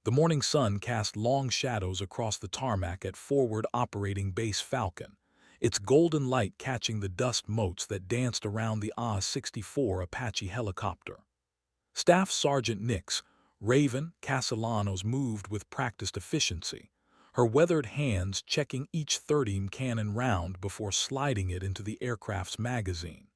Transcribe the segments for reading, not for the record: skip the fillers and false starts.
The morning sun cast long shadows across the tarmac at forward operating Base Falcon, its golden light catching the dust motes that danced around the AH-64 Apache helicopter. Staff Sergeant Nix, Raven Castellanos moved with practiced efficiency, her weathered hands checking each 30 cannon round before sliding it into the aircraft's magazine.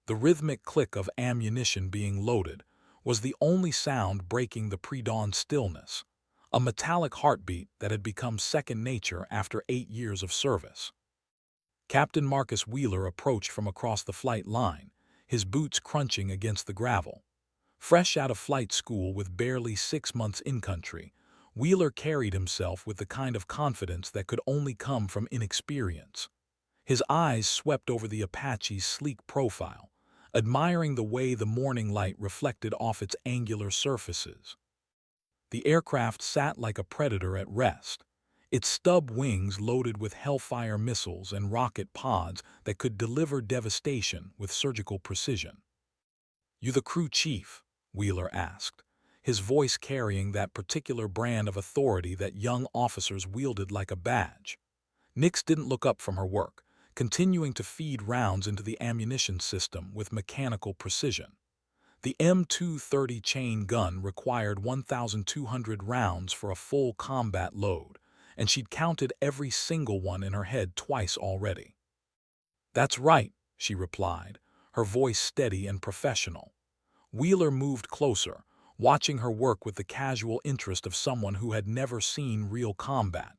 The rhythmic click of ammunition being loaded was the only sound breaking the pre-dawn stillness, a metallic heartbeat that had become second nature after 8 years of service. Captain Marcus Wheeler approached from across the flight line, his boots crunching against the gravel. Fresh out of flight school with barely 6 months in country, Wheeler carried himself with the kind of confidence that could only come from inexperience. His eyes swept over the Apache's sleek profile, admiring the way the morning light reflected off its angular surfaces. The aircraft sat like a predator at rest, its stub wings loaded with Hellfire missiles and rocket pods that could deliver devastation with surgical precision. "You the crew chief?" Wheeler asked, his voice carrying that particular brand of authority that young officers wielded like a badge. Nix didn't look up from her work, continuing to feed rounds into the ammunition system with mechanical precision. The M230 chain gun required 1,200 rounds for a full combat load, and she'd counted every single one in her head twice already. "That's right," she replied, her voice steady and professional. Wheeler moved closer, watching her work with the casual interest of someone who had never seen real combat.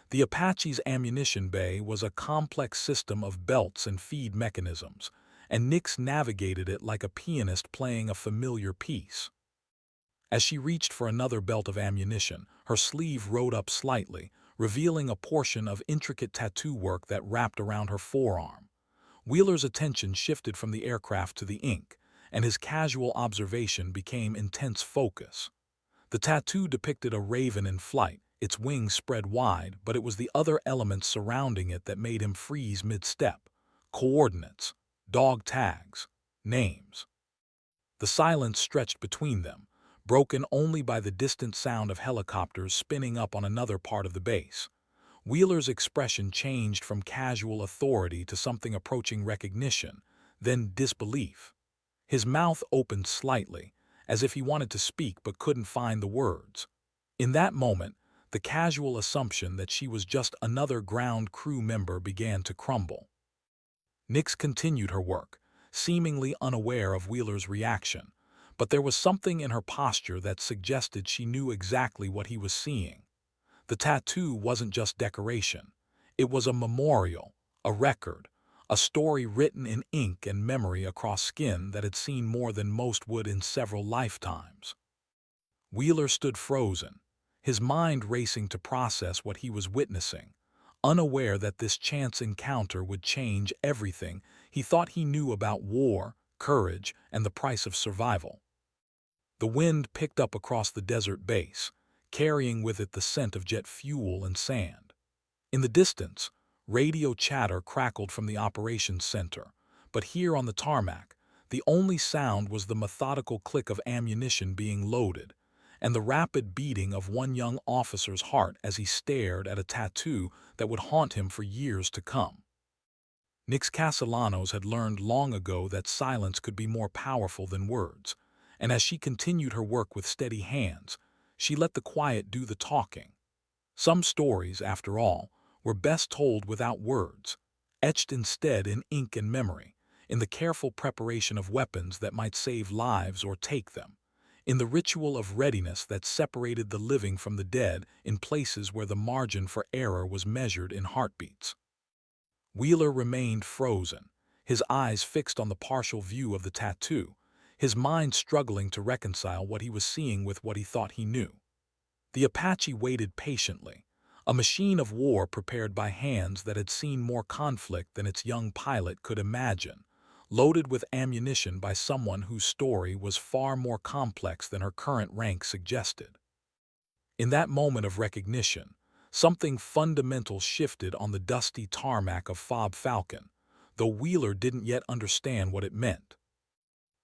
The Apache's ammunition bay was a complex system of belts and feed mechanisms, and Nix navigated it like a pianist playing a familiar piece. As she reached for another belt of ammunition, her sleeve rode up slightly, revealing a portion of intricate tattoo work that wrapped around her forearm. Wheeler's attention shifted from the aircraft to the ink, and his casual observation became intense focus. The tattoo depicted a raven in flight, its wings spread wide, but it was the other elements surrounding it that made him freeze mid-step. Coordinates, dog tags, names. The silence stretched between them, broken only by the distant sound of helicopters spinning up on another part of the base. Wheeler's expression changed from casual authority to something approaching recognition, then disbelief. His mouth opened slightly, as if he wanted to speak but couldn't find the words. In that moment, the casual assumption that she was just another ground crew member began to crumble. Nix continued her work, seemingly unaware of Wheeler's reaction, but there was something in her posture that suggested she knew exactly what he was seeing. The tattoo wasn't just decoration. It was a memorial, a record, a story written in ink and memory across skin that had seen more than most would in several lifetimes. Wheeler stood frozen, his mind racing to process what he was witnessing, unaware that this chance encounter would change everything he thought he knew about war, courage, and the price of survival. The wind picked up across the desert base, carrying with it the scent of jet fuel and sand. In the distance, radio chatter crackled from the operations center, but here on the tarmac, the only sound was the methodical click of ammunition being loaded, and the rapid beating of one young officer's heart as he stared at a tattoo that would haunt him for years to come. Nix Castellanos had learned long ago that silence could be more powerful than words, and as she continued her work with steady hands, she let the quiet do the talking. Some stories, after all, were best told without words, etched instead in ink and memory, in the careful preparation of weapons that might save lives or take them, in the ritual of readiness that separated the living from the dead in places where the margin for error was measured in heartbeats. Wheeler remained frozen, his eyes fixed on the partial view of the tattoo, his mind struggling to reconcile what he was seeing with what he thought he knew. The Apache waited patiently, a machine of war prepared by hands that had seen more conflict than its young pilot could imagine, loaded with ammunition by someone whose story was far more complex than her current rank suggested. In that moment of recognition, something fundamental shifted on the dusty tarmac of Fob Falcon, though Wheeler didn't yet understand what it meant.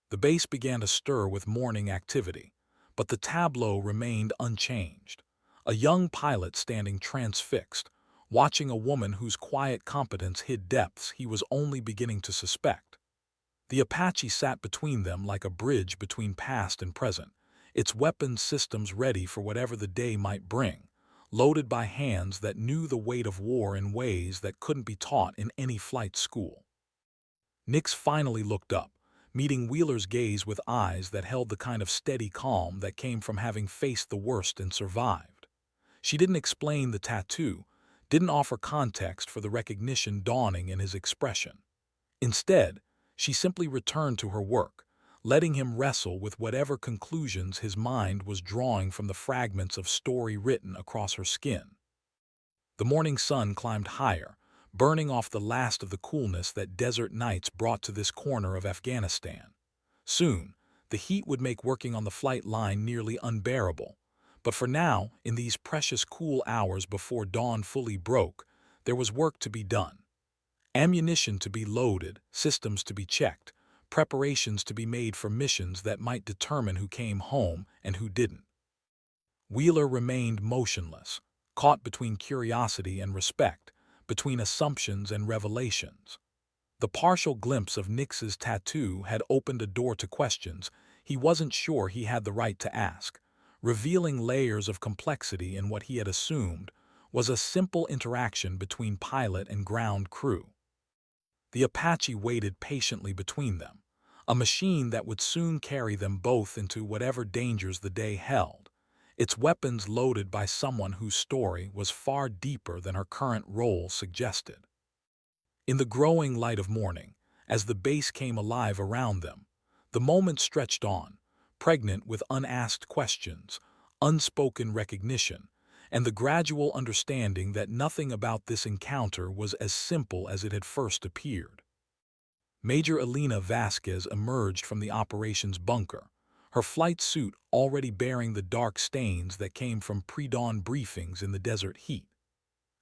The base began to stir with morning activity, But the tableau remained unchanged. A young pilot standing transfixed, watching a woman whose quiet competence hid depths he was only beginning to suspect. The Apache sat between them like a bridge between past and present, its weapons systems ready for whatever the day might bring, loaded by hands that knew the weight of war in ways that couldn't be taught in any flight school. Nix finally looked up, meeting Wheeler's gaze with eyes that held the kind of steady calm that came from having faced the worst and survived. She didn't explain the tattoo, didn't offer context for the recognition dawning in his expression. Instead, she simply returned to her work, letting him wrestle with whatever conclusions his mind was drawing from the fragments of story written across her skin. The morning sun climbed higher, burning off the last of the coolness that desert nights brought to this corner of Afghanistan. Soon, the heat would make working on the flight line nearly unbearable. But for now, in these precious cool hours before dawn fully broke, there was work to be done. Ammunition to be loaded, systems to be checked, preparations to be made for missions that might determine who came home and who didn't. Wheeler remained motionless, caught between curiosity and respect, between assumptions and revelations. The partial glimpse of Nix's tattoo had opened a door to questions he wasn't sure he had the right to ask, revealing layers of complexity in what he had assumed was a simple interaction between pilot and ground crew. The Apache waited patiently between them, a machine that would soon carry them both into whatever dangers the day held, its weapons loaded by someone whose story was far deeper than her current role suggested. In the growing light of morning, as the base came alive around them, the moment stretched on, pregnant with unasked questions, unspoken recognition, and the gradual understanding that nothing about this encounter was as simple as it had first appeared. Major Elena Vasquez emerged from the operations bunker, her flight suit already bearing the dark stains that came from pre-dawn briefings in the desert heat.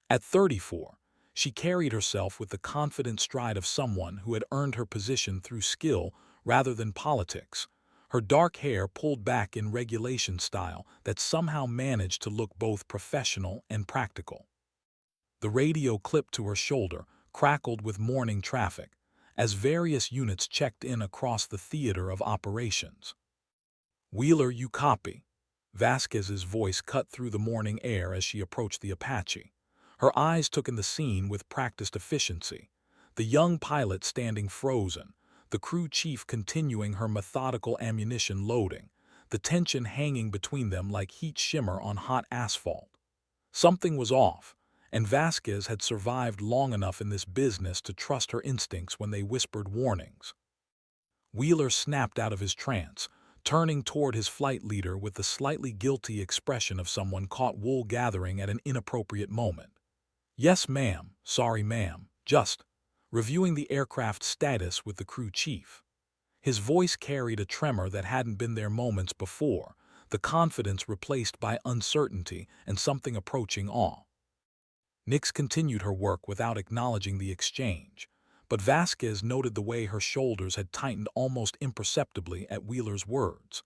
At 34, she carried herself with the confident stride of someone who had earned her position through skill rather than politics, her dark hair pulled back in regulation style that somehow managed to look both professional and practical. The radio clipped to her shoulder crackled with morning traffic, as various units checked in across the theater of operations. "Wheeler, you copy?" Vasquez's voice cut through the morning air as she approached the Apache. Her eyes took in the scene with practiced efficiency, the young pilot standing frozen, the crew chief continuing her methodical ammunition loading, the tension hanging between them like heat shimmer on hot asphalt. Something was off, and Vasquez had survived long enough in this business to trust her instincts when they whispered warnings. Wheeler snapped out of his trance, turning toward his flight leader with the slightly guilty expression of someone caught wool gathering at an inappropriate moment. "Yes, ma'am. Sorry, ma'am. Just reviewing the aircraft status with the crew chief." His voice carried a tremor that hadn't been there moments before, the confidence replaced by uncertainty and something approaching awe. Nix continued her work without acknowledging the exchange, but Vasquez noted the way her shoulders had tightened almost imperceptibly at Wheeler's words.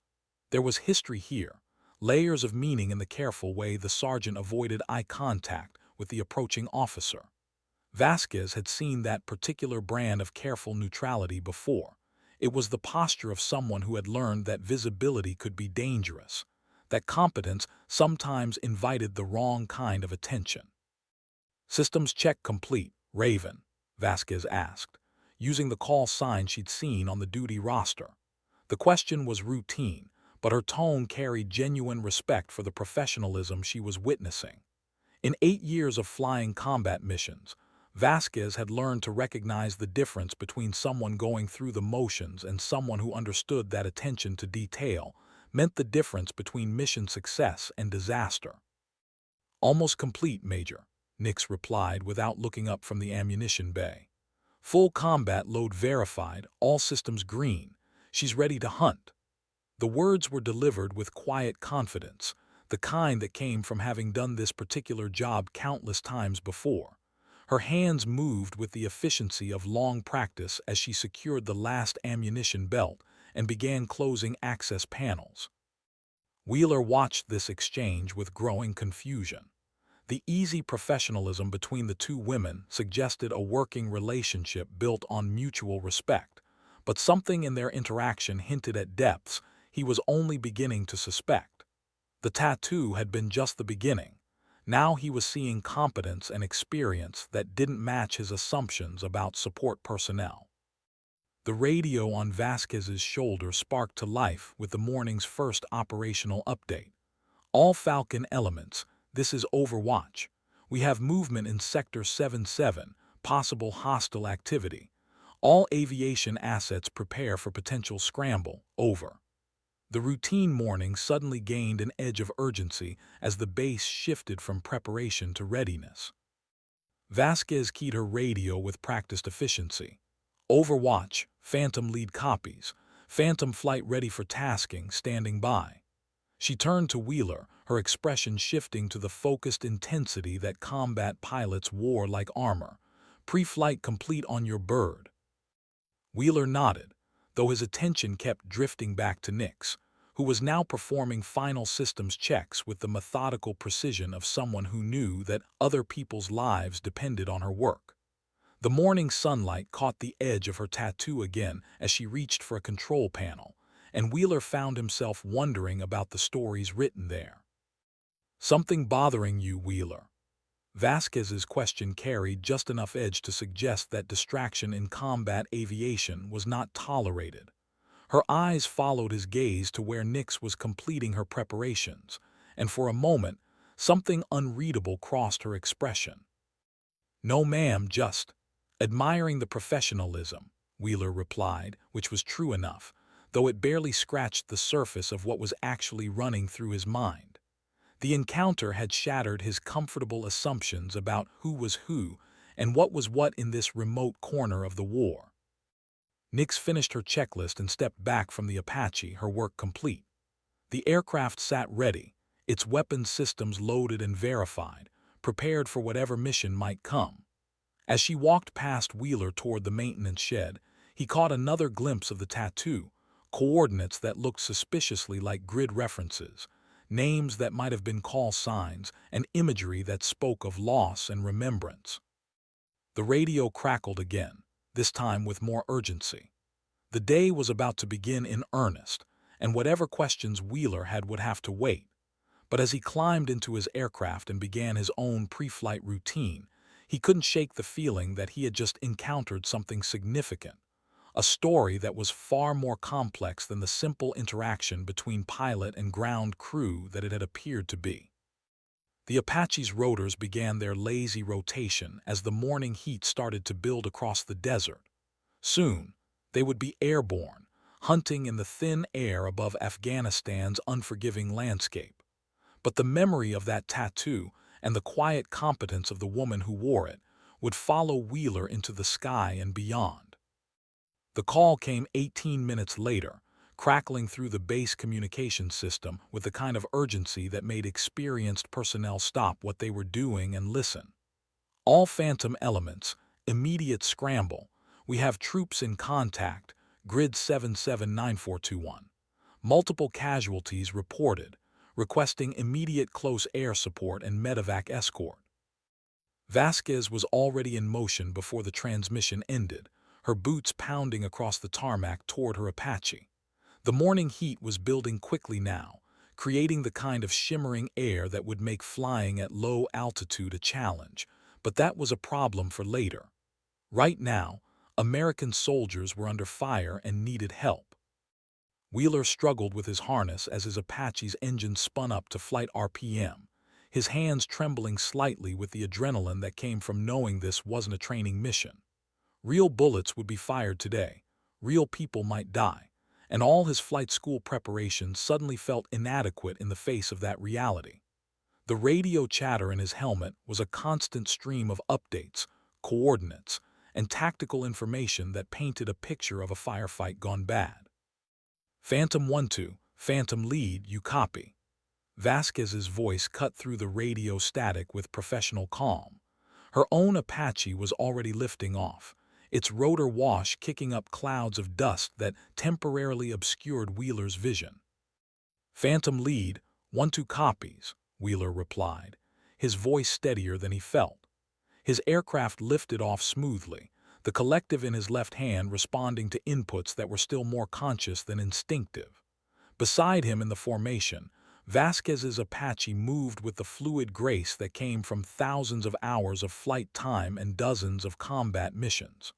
There was history here, layers of meaning in the careful way the sergeant avoided eye contact with the approaching officer. Vasquez had seen that particular brand of careful neutrality before. It was the posture of someone who had learned that visibility could be dangerous, that competence sometimes invited the wrong kind of attention. "Systems check complete, Raven," Vasquez asked, using the call sign she'd seen on the duty roster. The question was routine, but her tone carried genuine respect for the professionalism she was witnessing. In 8 years of flying combat missions, Vasquez had learned to recognize the difference between someone going through the motions and someone who understood that attention to detail meant the difference between mission success and disaster. "Almost complete, Major," Nix replied without looking up from the ammunition bay. "Full combat load verified, all systems green. She's ready to hunt." The words were delivered with quiet confidence, the kind that came from having done this particular job countless times before. Her hands moved with the efficiency of long practice as she secured the last ammunition belt and began closing access panels. Wheeler watched this exchange with growing confusion. The easy professionalism between the two women suggested a working relationship built on mutual respect, but something in their interaction hinted at depths he was only beginning to suspect. The tattoo had been just the beginning. Now he was seeing competence and experience that didn't match his assumptions about support personnel. The radio on Vasquez's shoulder sparked to life with the morning's first operational update. All Falcon elements, this is Overwatch. We have movement in Sector 77, possible hostile activity. All aviation assets prepare for potential scramble, over. The routine morning suddenly gained an edge of urgency as the base shifted from preparation to readiness. Vasquez keyed her radio with practiced efficiency. Overwatch, Phantom lead copies, Phantom flight ready for tasking, standing by. She turned to Wheeler, her expression shifting to the focused intensity that combat pilots wore like armor. Pre-flight complete on your bird. Wheeler nodded, though his attention kept drifting back to Nix, who was now performing final systems checks with the methodical precision of someone who knew that other people's lives depended on her work. The morning sunlight caught the edge of her tattoo again as she reached for a control panel, and Wheeler found himself wondering about the stories written there. Something bothering you, Wheeler? Vasquez's question carried just enough edge to suggest that distraction in combat aviation was not tolerated. Her eyes followed his gaze to where Nix was completing her preparations, and for a moment, something unreadable crossed her expression. "No, ma'am, just admiring the professionalism," Wheeler replied, which was true enough, though it barely scratched the surface of what was actually running through his mind. The encounter had shattered his comfortable assumptions about who was who and what was what in this remote corner of the war. Nix finished her checklist and stepped back from the Apache, her work complete. The aircraft sat ready, its weapons systems loaded and verified, prepared for whatever mission might come. As she walked past Wheeler toward the maintenance shed, he caught another glimpse of the tattoo, coordinates that looked suspiciously like grid references, names that might have been call signs, and imagery that spoke of loss and remembrance. The radio crackled again, this time with more urgency. The day was about to begin in earnest, and whatever questions Wheeler had would have to wait. But as he climbed into his aircraft and began his own pre-flight routine, he couldn't shake the feeling that he had just encountered something significant, a story that was far more complex than the simple interaction between pilot and ground crew that it had appeared to be. The Apache's rotors began their lazy rotation as the morning heat started to build across the desert. Soon, they would be airborne, hunting in the thin air above Afghanistan's unforgiving landscape. But the memory of that tattoo and the quiet competence of the woman who wore it would follow Wheeler into the sky and beyond. The call came 18 minutes later, crackling through the base communication system with the kind of urgency that made experienced personnel stop what they were doing and listen. "All Phantom elements, immediate scramble. We have troops in contact, grid 779421. Multiple casualties reported, requesting immediate close air support and medevac escort." Vasquez was already in motion before the transmission ended, her boots pounding across the tarmac toward her Apache. The morning heat was building quickly now, creating the kind of shimmering air that would make flying at low altitude a challenge, but that was a problem for later. Right now, American soldiers were under fire and needed help. Wheeler struggled with his harness as his Apache's engine spun up to flight RPM, his hands trembling slightly with the adrenaline that came from knowing this wasn't a training mission. Real bullets would be fired today, real people might die, and all his flight school preparations suddenly felt inadequate in the face of that reality. The radio chatter in his helmet was a constant stream of updates, coordinates, and tactical information that painted a picture of a firefight gone bad. "Phantom 1-2, Phantom lead, you copy." Vasquez's voice cut through the radio static with professional calm. Her own Apache was already lifting off, its rotor wash kicking up clouds of dust that temporarily obscured Wheeler's vision. Phantom lead, 1-2 copies, Wheeler replied, his voice steadier than he felt. His aircraft lifted off smoothly, the collective in his left hand responding to inputs that were still more conscious than instinctive. Beside him in the formation, Vasquez's Apache moved with the fluid grace that came from thousands of hours of flight time and dozens of combat missions.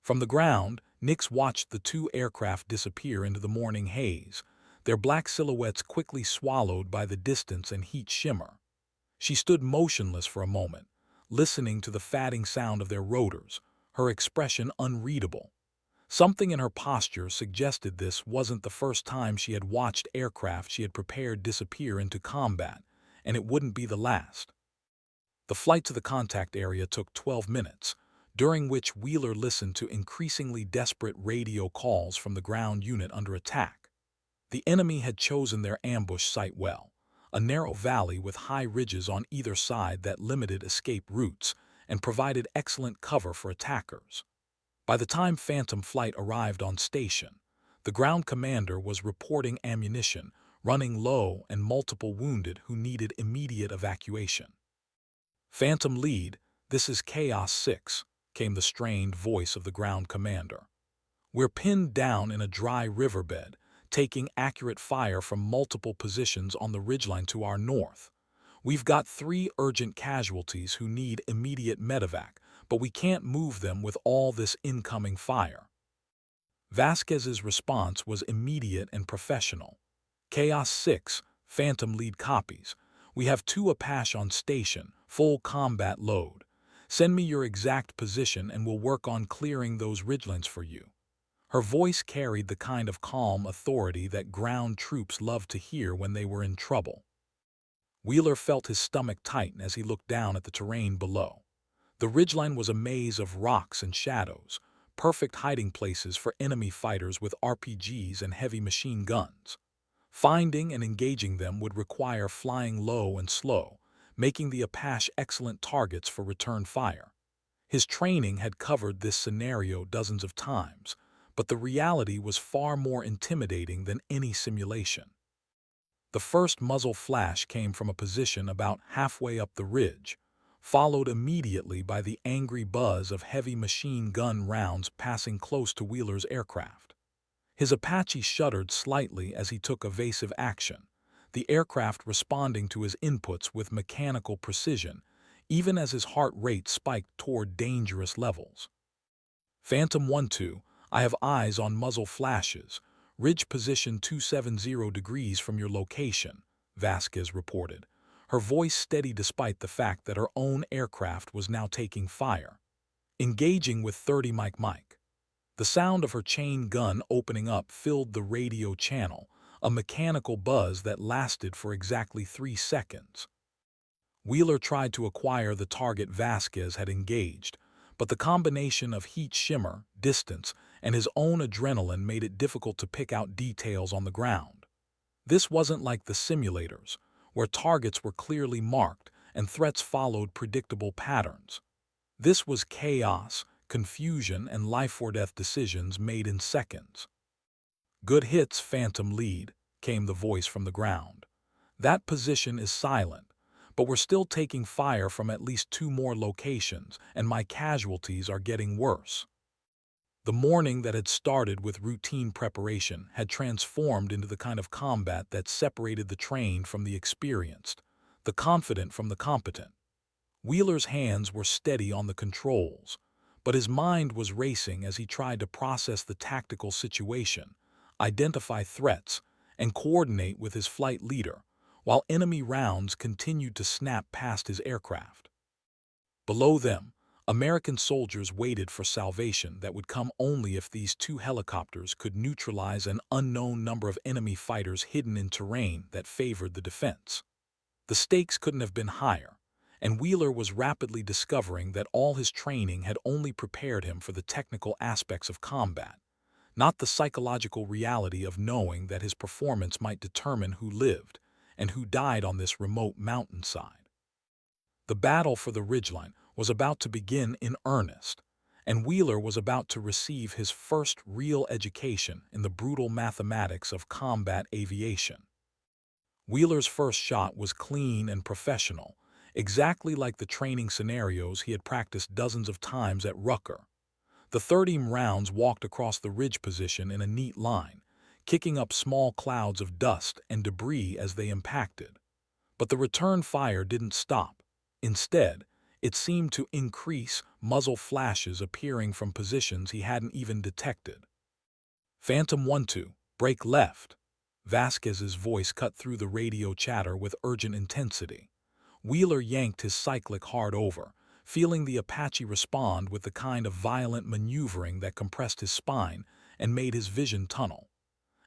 From the ground, Nix watched the two aircraft disappear into the morning haze, their black silhouettes quickly swallowed by the distance and heat shimmer. She stood motionless for a moment, listening to the fatting sound of their rotors, her expression unreadable. Something in her posture suggested this wasn't the first time she had watched aircraft she had prepared disappear into combat, and it wouldn't be the last. The flight to the contact area took 12 minutes, during which Wheeler listened to increasingly desperate radio calls from the ground unit under attack. The enemy had chosen their ambush site well, a narrow valley with high ridges on either side that limited escape routes and provided excellent cover for attackers. By the time Phantom Flight arrived on station, the ground commander was reporting ammunition running low and multiple wounded who needed immediate evacuation. Phantom lead, this is Chaos 6, came the strained voice of the ground commander. We're pinned down in a dry riverbed, taking accurate fire from multiple positions on the ridgeline to our north. We've got 3 urgent casualties who need immediate medevac, but we can't move them with all this incoming fire. Vasquez's response was immediate and professional. Chaos 6, Phantom lead copies. We have 2 Apache on station, full combat load. Send me your exact position and we'll work on clearing those ridgelines for you. Her voice carried the kind of calm authority that ground troops loved to hear when they were in trouble. Wheeler felt his stomach tighten as he looked down at the terrain below. The ridgeline was a maze of rocks and shadows, perfect hiding places for enemy fighters with RPGs and heavy machine guns. Finding and engaging them would require flying low and slow, making the Apache excellent targets for return fire. His training had covered this scenario dozens of times, but the reality was far more intimidating than any simulation. The first muzzle flash came from a position about halfway up the ridge, followed immediately by the angry buzz of heavy machine gun rounds passing close to Wheeler's aircraft. His Apache shuddered slightly as he took evasive action, the aircraft responding to his inputs with mechanical precision, even as his heart rate spiked toward dangerous levels. Phantom 1-2, I have eyes on muzzle flashes, ridge position 270 degrees from your location, Vasquez reported, her voice steady despite the fact that her own aircraft was now taking fire. Engaging with 30 Mike. The sound of her chain gun opening up filled the radio channel, a mechanical buzz that lasted for exactly 3 seconds. Wheeler tried to acquire the target Vasquez had engaged, but the combination of heat shimmer, distance, and his own adrenaline made it difficult to pick out details on the ground. This wasn't like the simulators, where targets were clearly marked and threats followed predictable patterns. This was chaos, confusion, and life-or-death decisions made in seconds. Good hits, Phantom lead, came the voice from the ground. That position is silent, but we're still taking fire from at least 2 more locations, and my casualties are getting worse. The morning that had started with routine preparation had transformed into the kind of combat that separated the trained from the experienced, the confident from the competent. Wheeler's hands were steady on the controls, but his mind was racing as he tried to process the tactical situation, identify threats, and coordinate with his flight leader, while enemy rounds continued to snap past his aircraft. Below them, American soldiers waited for salvation that would come only if these 2 helicopters could neutralize an unknown number of enemy fighters hidden in terrain that favored the defense. The stakes couldn't have been higher, and Wheeler was rapidly discovering that all his training had only prepared him for the technical aspects of combat, not the psychological reality of knowing that his performance might determine who lived and who died on this remote mountainside. The battle for the ridgeline was about to begin in earnest, and Wheeler was about to receive his first real education in the brutal mathematics of combat aviation. Wheeler's first shot was clean and professional, exactly like the training scenarios he had practiced dozens of times at Rucker. The 30 rounds walked across the ridge position in a neat line, kicking up small clouds of dust and debris as they impacted. But the return fire didn't stop. Instead, it seemed to increase, muzzle flashes appearing from positions he hadn't even detected. Phantom 1-2, break left. Vasquez's voice cut through the radio chatter with urgent intensity. Wheeler yanked his cyclic hard over, feeling the Apache respond with the kind of violent maneuvering that compressed his spine and made his vision tunnel.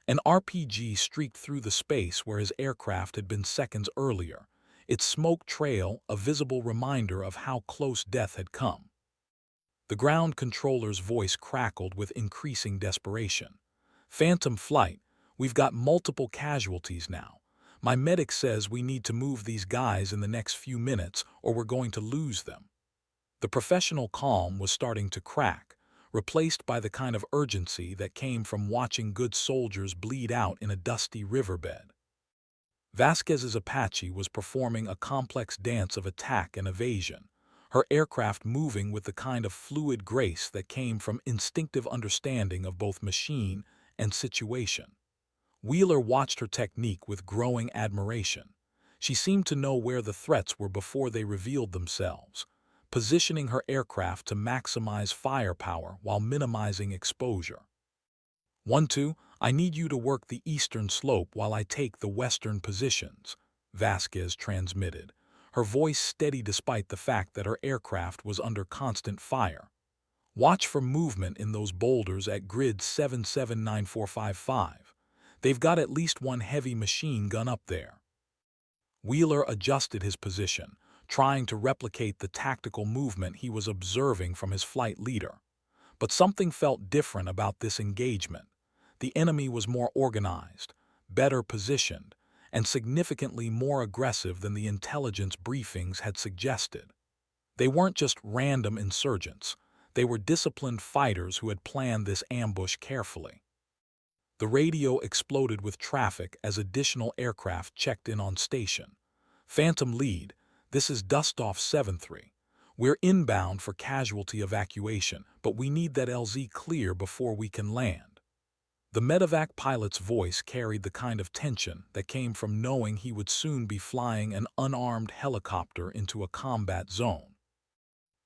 An RPG streaked through the space where his aircraft had been seconds earlier, its smoke trail a visible reminder of how close death had come. The ground controller's voice crackled with increasing desperation. Phantom flight, we've got multiple casualties now. My medic says we need to move these guys in the next few minutes or we're going to lose them. The professional calm was starting to crack, replaced by the kind of urgency that came from watching good soldiers bleed out in a dusty riverbed. Vasquez's Apache was performing a complex dance of attack and evasion, her aircraft moving with the kind of fluid grace that came from instinctive understanding of both machine and situation. Wheeler watched her technique with growing admiration. She seemed to know where the threats were before they revealed themselves, positioning her aircraft to maximize firepower while minimizing exposure. 1-2, I need you to work the eastern slope while I take the western positions, Vasquez transmitted, her voice steady despite the fact that her aircraft was under constant fire. Watch for movement in those boulders at grid 779455. They've got at least one heavy machine gun up there. Wheeler adjusted his position, trying to replicate the tactical movement he was observing from his flight leader. But something felt different about this engagement. The enemy was more organized, better positioned, and significantly more aggressive than the intelligence briefings had suggested. They weren't just random insurgents. They were disciplined fighters who had planned this ambush carefully. The radio exploded with traffic as additional aircraft checked in on station. Phantom lead, this is Dustoff 7-3. We're inbound for casualty evacuation, but we need that LZ clear before we can land. The medevac pilot's voice carried the kind of tension that came from knowing he would soon be flying an unarmed helicopter into a combat zone.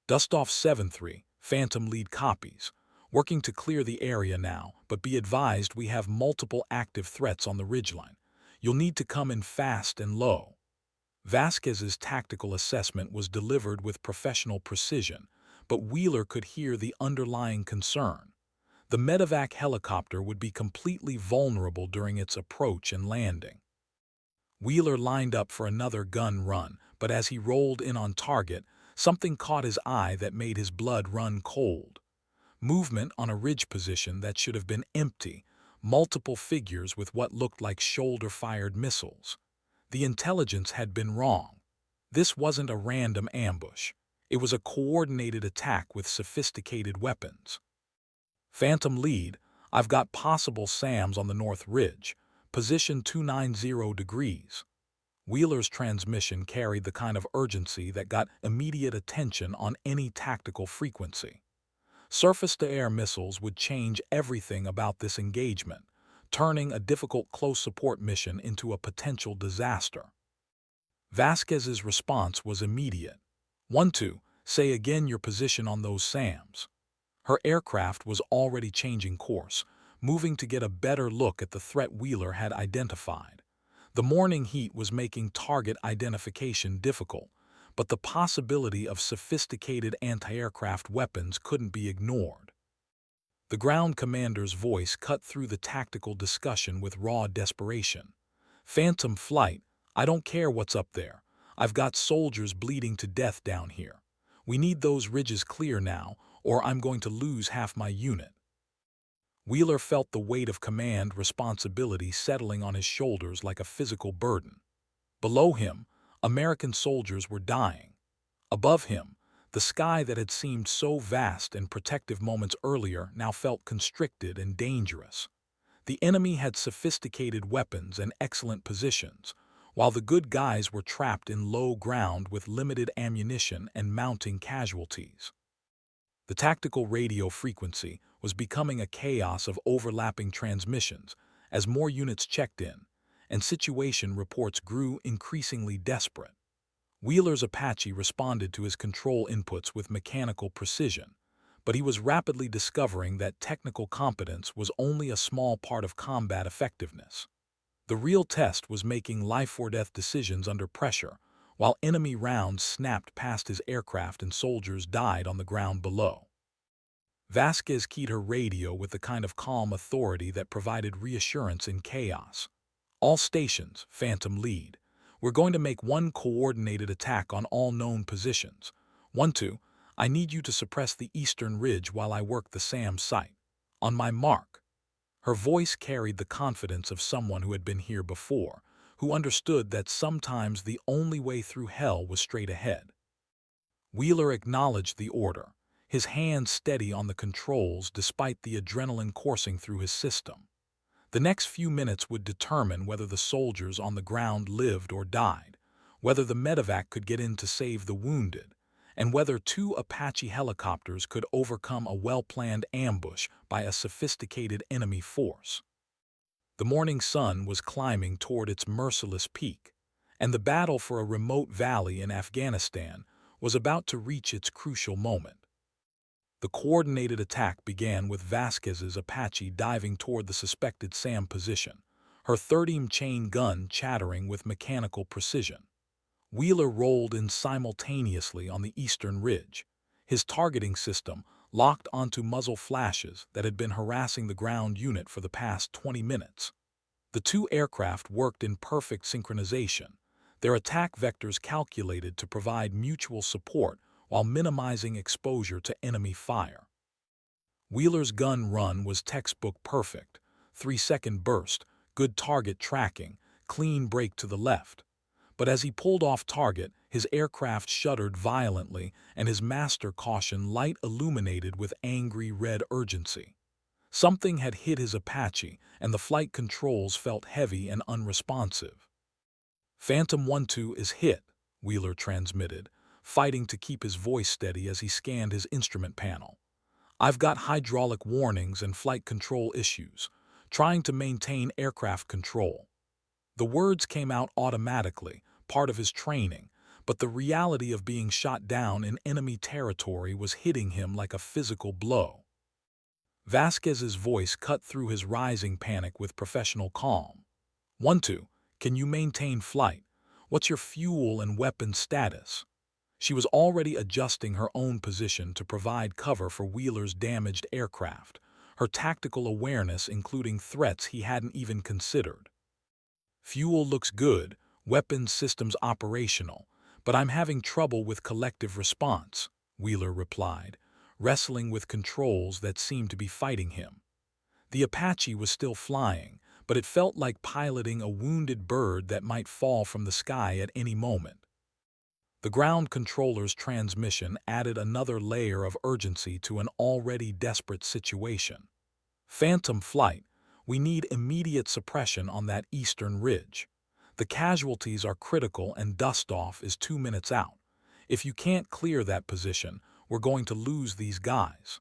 Dustoff 7-3, Phantom lead copies. Working to clear the area now, but be advised we have multiple active threats on the ridgeline. You'll need to come in fast and low. Vasquez's tactical assessment was delivered with professional precision, but Wheeler could hear the underlying concern. The medevac helicopter would be completely vulnerable during its approach and landing. Wheeler lined up for another gun run, but as he rolled in on target, something caught his eye that made his blood run cold. Movement on a ridge position that should have been empty, multiple figures with what looked like shoulder-fired missiles. The intelligence had been wrong. This wasn't a random ambush. It was a coordinated attack with sophisticated weapons. Phantom lead, I've got possible SAMs on the North Ridge, position 290 degrees. Wheeler's transmission carried the kind of urgency that got immediate attention on any tactical frequency. Surface-to-air missiles would change everything about this engagement, turning a difficult close support mission into a potential disaster. Vasquez's response was immediate. 1-2, say again your position on those SAMs. Her aircraft was already changing course, moving to get a better look at the threat Wheeler had identified. The morning heat was making target identification difficult, but the possibility of sophisticated anti-aircraft weapons couldn't be ignored. The ground commander's voice cut through the tactical discussion with raw desperation. Phantom flight, I don't care what's up there. I've got soldiers bleeding to death down here. We need those ridges clear now, or I'm going to lose half my unit. Wheeler felt the weight of command responsibility settling on his shoulders like a physical burden. Below him, American soldiers were dying. Above him, the sky that had seemed so vast and protective moments earlier now felt constricted and dangerous. The enemy had sophisticated weapons and excellent positions, while the good guys were trapped in low ground with limited ammunition and mounting casualties. The tactical radio frequency was becoming a chaos of overlapping transmissions as more units checked in, and situation reports grew increasingly desperate. Wheeler's Apache responded to his control inputs with mechanical precision, but he was rapidly discovering that technical competence was only a small part of combat effectiveness. The real test was making life-or-death decisions under pressure, while enemy rounds snapped past his aircraft and soldiers died on the ground below. Vasquez keyed her radio with the kind of calm authority that provided reassurance in chaos. "All stations, Phantom lead. We're going to make one coordinated attack on all known positions. 1-2, I need you to suppress the eastern ridge while I work the SAM site. On my mark." Her voice carried the confidence of someone who had been here before, who understood that sometimes the only way through hell was straight ahead. Wheeler acknowledged the order, his hands steady on the controls despite the adrenaline coursing through his system. The next few minutes would determine whether the soldiers on the ground lived or died, whether the medevac could get in to save the wounded, and whether two Apache helicopters could overcome a well-planned ambush by a sophisticated enemy force. The morning sun was climbing toward its merciless peak, and the battle for a remote valley in Afghanistan was about to reach its crucial moment. The coordinated attack began with Vasquez's Apache diving toward the suspected SAM position, her 30 chain gun chattering with mechanical precision. Wheeler rolled in simultaneously on the eastern ridge, his targeting system locked onto muzzle flashes that had been harassing the ground unit for the past 20 minutes. The two aircraft worked in perfect synchronization, their attack vectors calculated to provide mutual support while minimizing exposure to enemy fire. Wheeler's gun run was textbook perfect, 3-second burst, good target tracking, clean break to the left. But as he pulled off target, his aircraft shuddered violently and his master caution light illuminated with angry red urgency. Something had hit his Apache and the flight controls felt heavy and unresponsive. "Phantom 1-2 is hit," Wheeler transmitted, fighting to keep his voice steady as he scanned his instrument panel. "I've got hydraulic warnings and flight control issues, trying to maintain aircraft control." The words came out automatically, part of his training, but the reality of being shot down in enemy territory was hitting him like a physical blow. Vasquez's voice cut through his rising panic with professional calm. 1-2, can you maintain flight? What's your fuel and weapon status?" She was already adjusting her own position to provide cover for Wheeler's damaged aircraft, her tactical awareness including threats he hadn't even considered. "Fuel looks good, weapons systems operational, but I'm having trouble with collective response," Wheeler replied, wrestling with controls that seemed to be fighting him. The Apache was still flying, but it felt like piloting a wounded bird that might fall from the sky at any moment. The ground controller's transmission added another layer of urgency to an already desperate situation. "Phantom flight, we need immediate suppression on that eastern ridge. The casualties are critical and dust-off is 2 minutes out. If you can't clear that position, we're going to lose these guys."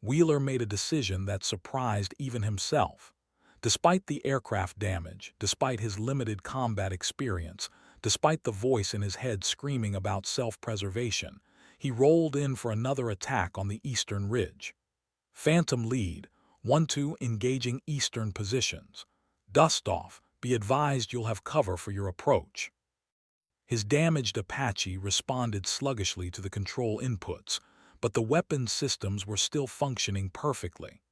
Wheeler made a decision that surprised even himself. Despite the aircraft damage, despite his limited combat experience, despite the voice in his head screaming about self-preservation, he rolled in for another attack on the eastern ridge. "Phantom lead, 1-2 engaging eastern positions. Dust off, be advised you'll have cover for your approach." His damaged Apache responded sluggishly to the control inputs, but the weapons systems were still functioning perfectly.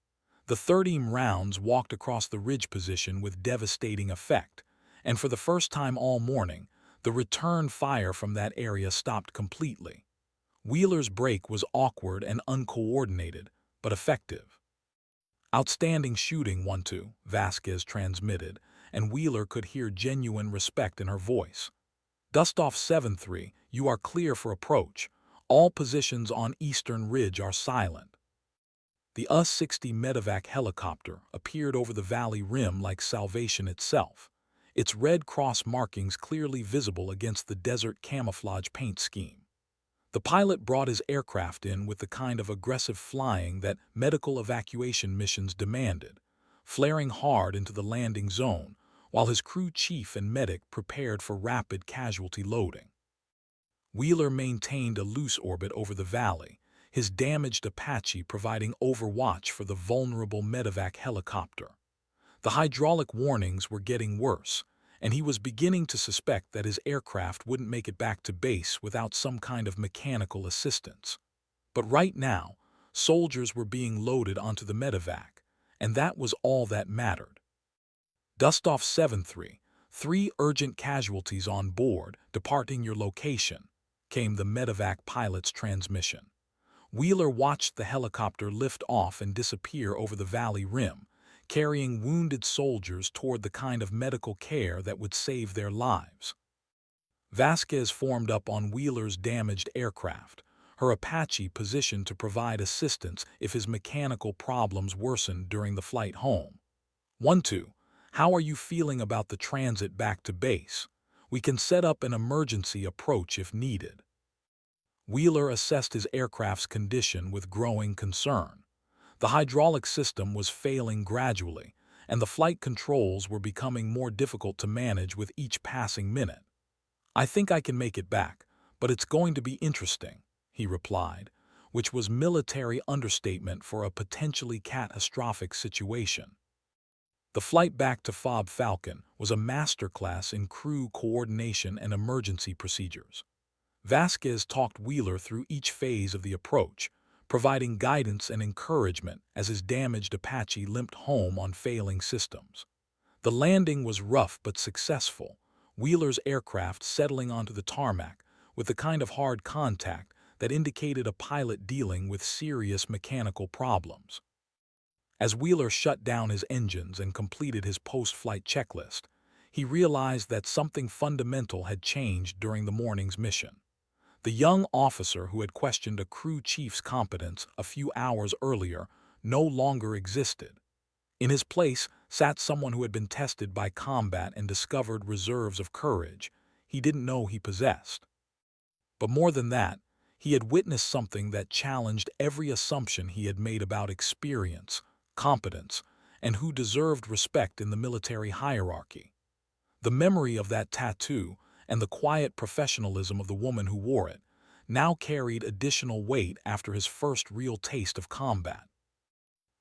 The 30 rounds walked across the ridge position with devastating effect, and for the first time all morning, the return fire from that area stopped completely. Wheeler's break was awkward and uncoordinated, but effective. "Outstanding shooting, 1-2, Vasquez transmitted, and Wheeler could hear genuine respect in her voice. "Dustoff 7-3, you are clear for approach. All positions on eastern ridge are silent." The US-60 medevac helicopter appeared over the valley rim like salvation itself. its red cross markings clearly visible against the desert camouflage paint scheme. The pilot brought his aircraft in with the kind of aggressive flying that medical evacuation missions demanded, flaring hard into the landing zone, while his crew chief and medic prepared for rapid casualty loading. Wheeler maintained a loose orbit over the valley, his damaged Apache providing overwatch for the vulnerable medevac helicopter. The hydraulic warnings were getting worse, and he was beginning to suspect that his aircraft wouldn't make it back to base without some kind of mechanical assistance. But right now, soldiers were being loaded onto the medevac, and that was all that mattered. Dustoff 7-3, three urgent casualties on board, departing your location, came the medevac pilot's transmission. Wheeler watched the helicopter lift off and disappear over the valley rim, carrying wounded soldiers toward the kind of medical care that would save their lives. Vasquez formed up on Wheeler's damaged aircraft, her Apache positioned to provide assistance if his mechanical problems worsened during the flight home. 1-2, how are you feeling about the transit back to base? We can set up an emergency approach if needed. Wheeler assessed his aircraft's condition with growing concern. The hydraulic system was failing gradually, and the flight controls were becoming more difficult to manage with each passing minute. I think I can make it back, but it's going to be interesting, he replied, which was military understatement for a potentially catastrophic situation. The flight back to FOB Falcon was a masterclass in crew coordination and emergency procedures. Vasquez talked Wheeler through each phase of the approach, providing guidance and encouragement as his damaged Apache limped home on failing systems. The landing was rough but successful, Wheeler's aircraft settling onto the tarmac with the kind of hard contact that indicated a pilot dealing with serious mechanical problems. As Wheeler shut down his engines and completed his post-flight checklist, he realized that something fundamental had changed during the morning's mission. The young officer who had questioned a crew chief's competence a few hours earlier no longer existed. In his place sat someone who had been tested by combat and discovered reserves of courage he didn't know he possessed. But more than that, he had witnessed something that challenged every assumption he had made about experience, competence, and who deserved respect in the military hierarchy. The memory of that tattoo and the quiet professionalism of the woman who wore it now carried additional weight after his first real taste of combat.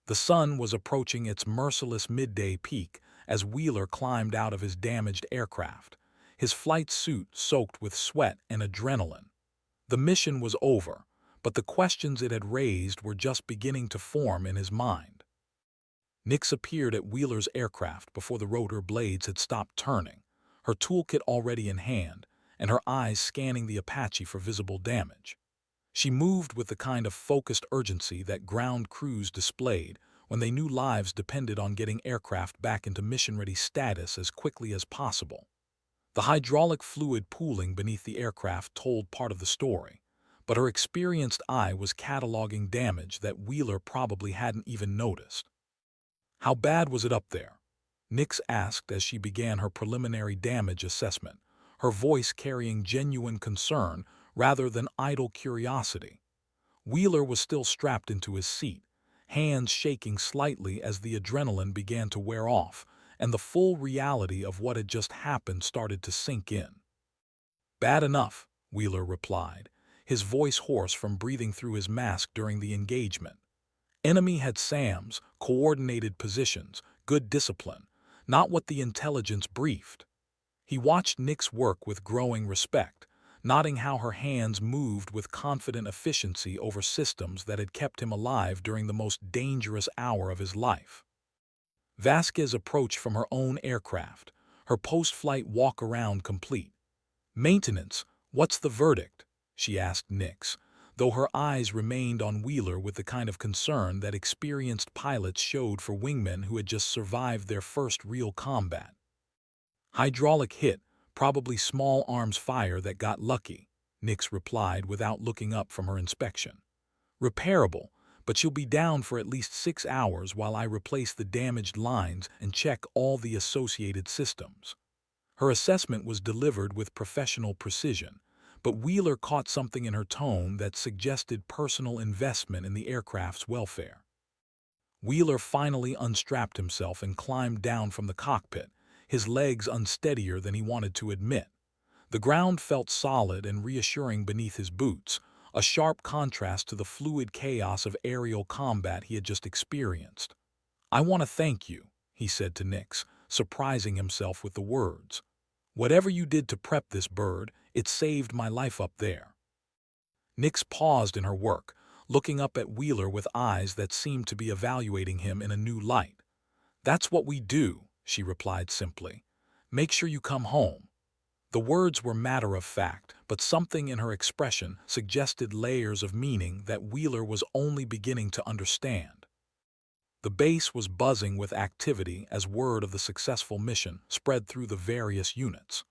The sun was approaching its merciless midday peak as Wheeler climbed out of his damaged aircraft, his flight suit soaked with sweat and adrenaline. The mission was over, but the questions it had raised were just beginning to form in his mind. Nix appeared at Wheeler's aircraft before the rotor blades had stopped turning, her toolkit already in hand, and her eyes scanning the Apache for visible damage. She moved with the kind of focused urgency that ground crews displayed when they knew lives depended on getting aircraft back into mission-ready status as quickly as possible. The hydraulic fluid pooling beneath the aircraft told part of the story, but her experienced eye was cataloging damage that Wheeler probably hadn't even noticed. How bad was it up there? Nix asked as she began her preliminary damage assessment, her voice carrying genuine concern rather than idle curiosity. Wheeler was still strapped into his seat, hands shaking slightly as the adrenaline began to wear off, and the full reality of what had just happened started to sink in. Bad enough, Wheeler replied, his voice hoarse from breathing through his mask during the engagement. Enemy had SAMs, coordinated positions, good discipline, not what the intelligence briefed. He watched Nix work with growing respect, noting how her hands moved with confident efficiency over systems that had kept him alive during the most dangerous hour of his life. Vasquez approached from her own aircraft, her post-flight walk-around complete. "Maintenance, what's the verdict?" she asked Nix, though her eyes remained on Wheeler with the kind of concern that experienced pilots showed for wingmen who had just survived their first real combat. "Hydraulic hit, probably small arms fire that got lucky," Nix replied without looking up from her inspection. "Repairable, but you'll be down for at least 6 hours while I replace the damaged lines and check all the associated systems." Her assessment was delivered with professional precision, but Wheeler caught something in her tone that suggested personal investment in the aircraft's welfare. Wheeler finally unstrapped himself and climbed down from the cockpit, his legs unsteadier than he wanted to admit. The ground felt solid and reassuring beneath his boots, a sharp contrast to the fluid chaos of aerial combat he had just experienced. "I want to thank you," he said to Nix, surprising himself with the words. "Whatever you did to prep this bird, it saved my life up there." Nix paused in her work, looking up at Wheeler with eyes that seemed to be evaluating him in a new light. "That's what we do," she replied simply. "Make sure you come home." The words were matter of fact, but something in her expression suggested layers of meaning that Wheeler was only beginning to understand. The base was buzzing with activity as word of the successful mission spread through the various units.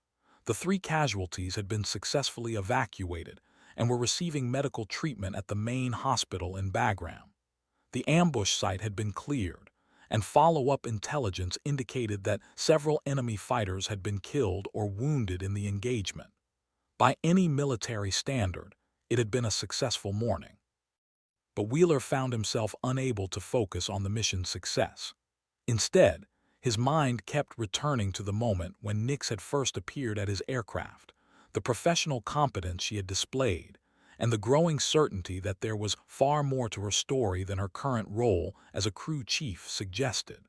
The 3 casualties had been successfully evacuated and were receiving medical treatment at the main hospital in Bagram. The ambush site had been cleared, and follow-up intelligence indicated that several enemy fighters had been killed or wounded in the engagement. By any military standard, it had been a successful morning. But Wheeler found himself unable to focus on the mission's success. Instead, his mind kept returning to the moment when Nix had first appeared at his aircraft, the professional competence she had displayed, and the growing certainty that there was far more to her story than her current role as a crew chief suggested.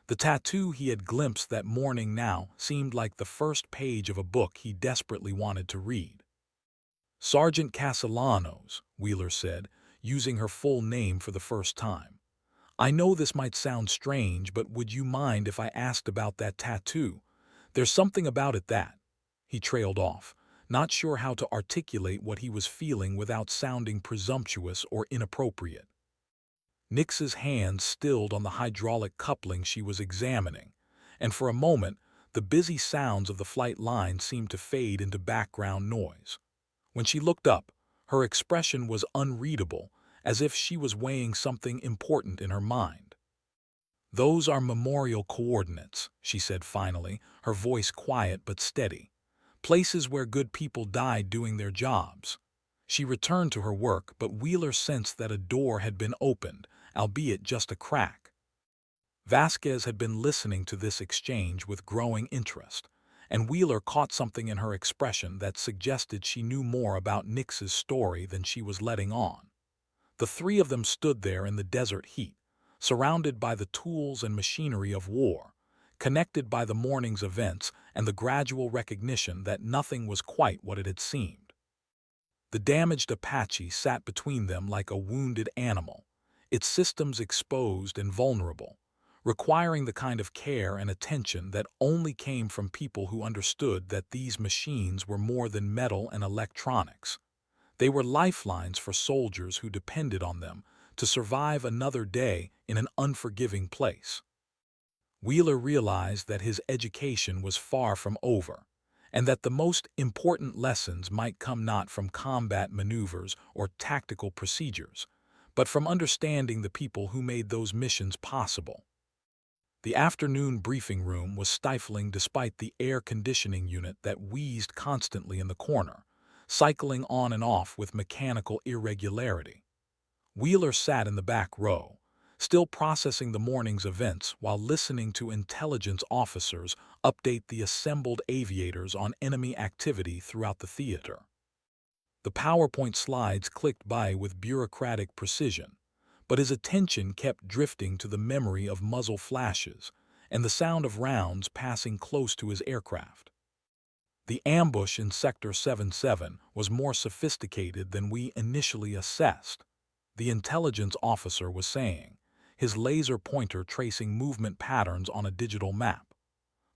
The tattoo he had glimpsed that morning now seemed like the first page of a book he desperately wanted to read. "Sergeant Castellanos," Wheeler said, using her full name for the first time. "I know this might sound strange, but would you mind if I asked about that tattoo? There's something about it that—" He trailed off, not sure how to articulate what he was feeling without sounding presumptuous or inappropriate. Nix's hands stilled on the hydraulic coupling she was examining, and for a moment the busy sounds of the flight line seemed to fade into background noise. When she looked up, her expression was unreadable, as if she was weighing something important in her mind. "Those are memorial coordinates," she said finally, her voice quiet but steady. "Places where good people died doing their jobs." She returned to her work, but Wheeler sensed that a door had been opened, albeit just a crack. Vasquez had been listening to this exchange with growing interest, and Wheeler caught something in her expression that suggested she knew more about Nix's story than she was letting on. The 3 of them stood there in the desert heat, surrounded by the tools and machinery of war, connected by the morning's events and the gradual recognition that nothing was quite what it had seemed. The damaged Apache sat between them like a wounded animal, its systems exposed and vulnerable, requiring the kind of care and attention that only came from people who understood that these machines were more than metal and electronics. They were lifelines for soldiers who depended on them to survive another day in an unforgiving place. Wheeler realized that his education was far from over, and that the most important lessons might come not from combat maneuvers or tactical procedures, but from understanding the people who made those missions possible. The afternoon briefing room was stifling despite the air conditioning unit that wheezed constantly in the corner, cycling on and off with mechanical irregularity. Wheeler sat in the back row, still processing the morning's events while listening to intelligence officers update the assembled aviators on enemy activity throughout the theater. The PowerPoint slides clicked by with bureaucratic precision, but his attention kept drifting to the memory of muzzle flashes and the sound of rounds passing close to his aircraft. "The ambush in Sector 77 was more sophisticated than we initially assessed," the intelligence officer was saying, his laser pointer tracing movement patterns on a digital map.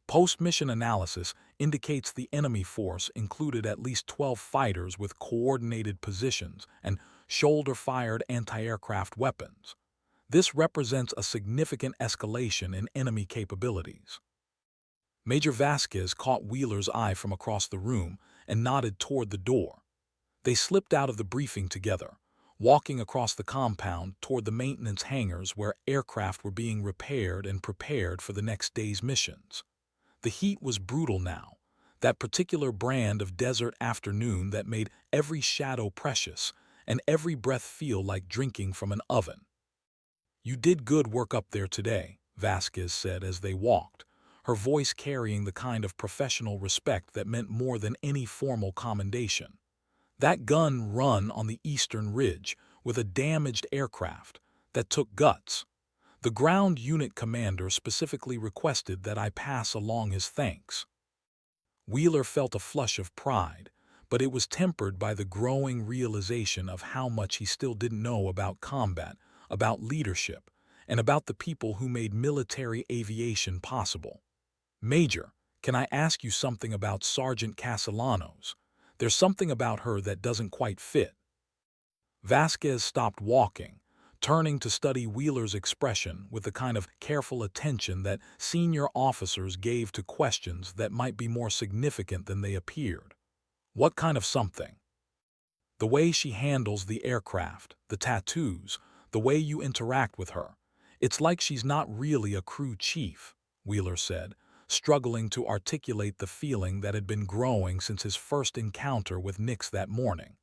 "Post-mission analysis indicates the enemy force included at least 12 fighters with coordinated positions and shoulder-fired anti-aircraft weapons. This represents a significant escalation in enemy capabilities." Major Vasquez caught Wheeler's eye from across the room and nodded toward the door. They slipped out of the briefing together, walking across the compound toward the maintenance hangars where aircraft were being repaired and prepared for the next day's missions. The heat was brutal now, that particular brand of desert afternoon that made every shadow precious and every breath feel like drinking from an oven. "You did good work up there today," Vasquez said as they walked, her voice carrying the kind of professional respect that meant more than any formal commendation. "That gun run on the eastern ridge with a damaged aircraft that took guts. The ground unit commander specifically requested that I pass along his thanks." Wheeler felt a flush of pride, but it was tempered by the growing realization of how much he still didn't know about combat, about leadership, and about the people who made military aviation possible. "Major, can I ask you something about Sergeant Castellanos? There's something about her that doesn't quite fit." Vasquez stopped walking, turning to study Wheeler's expression with the kind of careful attention that senior officers gave to questions that might be more significant than they appeared. "What kind of something?" "The way she handles the aircraft, the tattoos, the way you interact with her. It's like she's not really a crew chief," Wheeler said, struggling to articulate the feeling that had been growing since his first encounter with Nix that morning.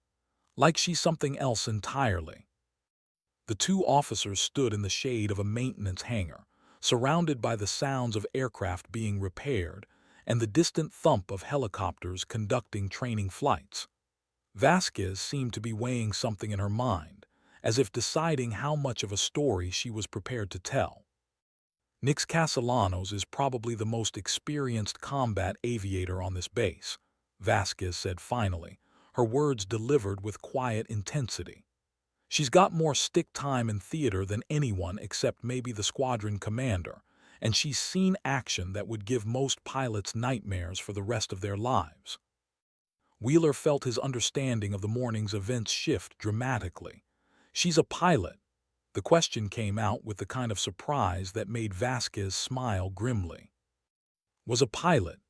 "Like she's something else entirely." The two officers stood in the shade of a maintenance hangar, surrounded by the sounds of aircraft being repaired and the distant thump of helicopters conducting training flights. Vasquez seemed to be weighing something in her mind, as if deciding how much of a story she was prepared to tell. "Nix Castellanos is probably the most experienced combat aviator on this base," Vasquez said finally, her words delivered with quiet intensity. "She's got more stick time in theater than anyone except maybe the squadron commander, and she's seen action that would give most pilots nightmares for the rest of their lives." Wheeler felt his understanding of the morning's events shift dramatically. "She's a pilot?" The question came out with the kind of surprise that made Vasquez smile grimly. "Was a pilot.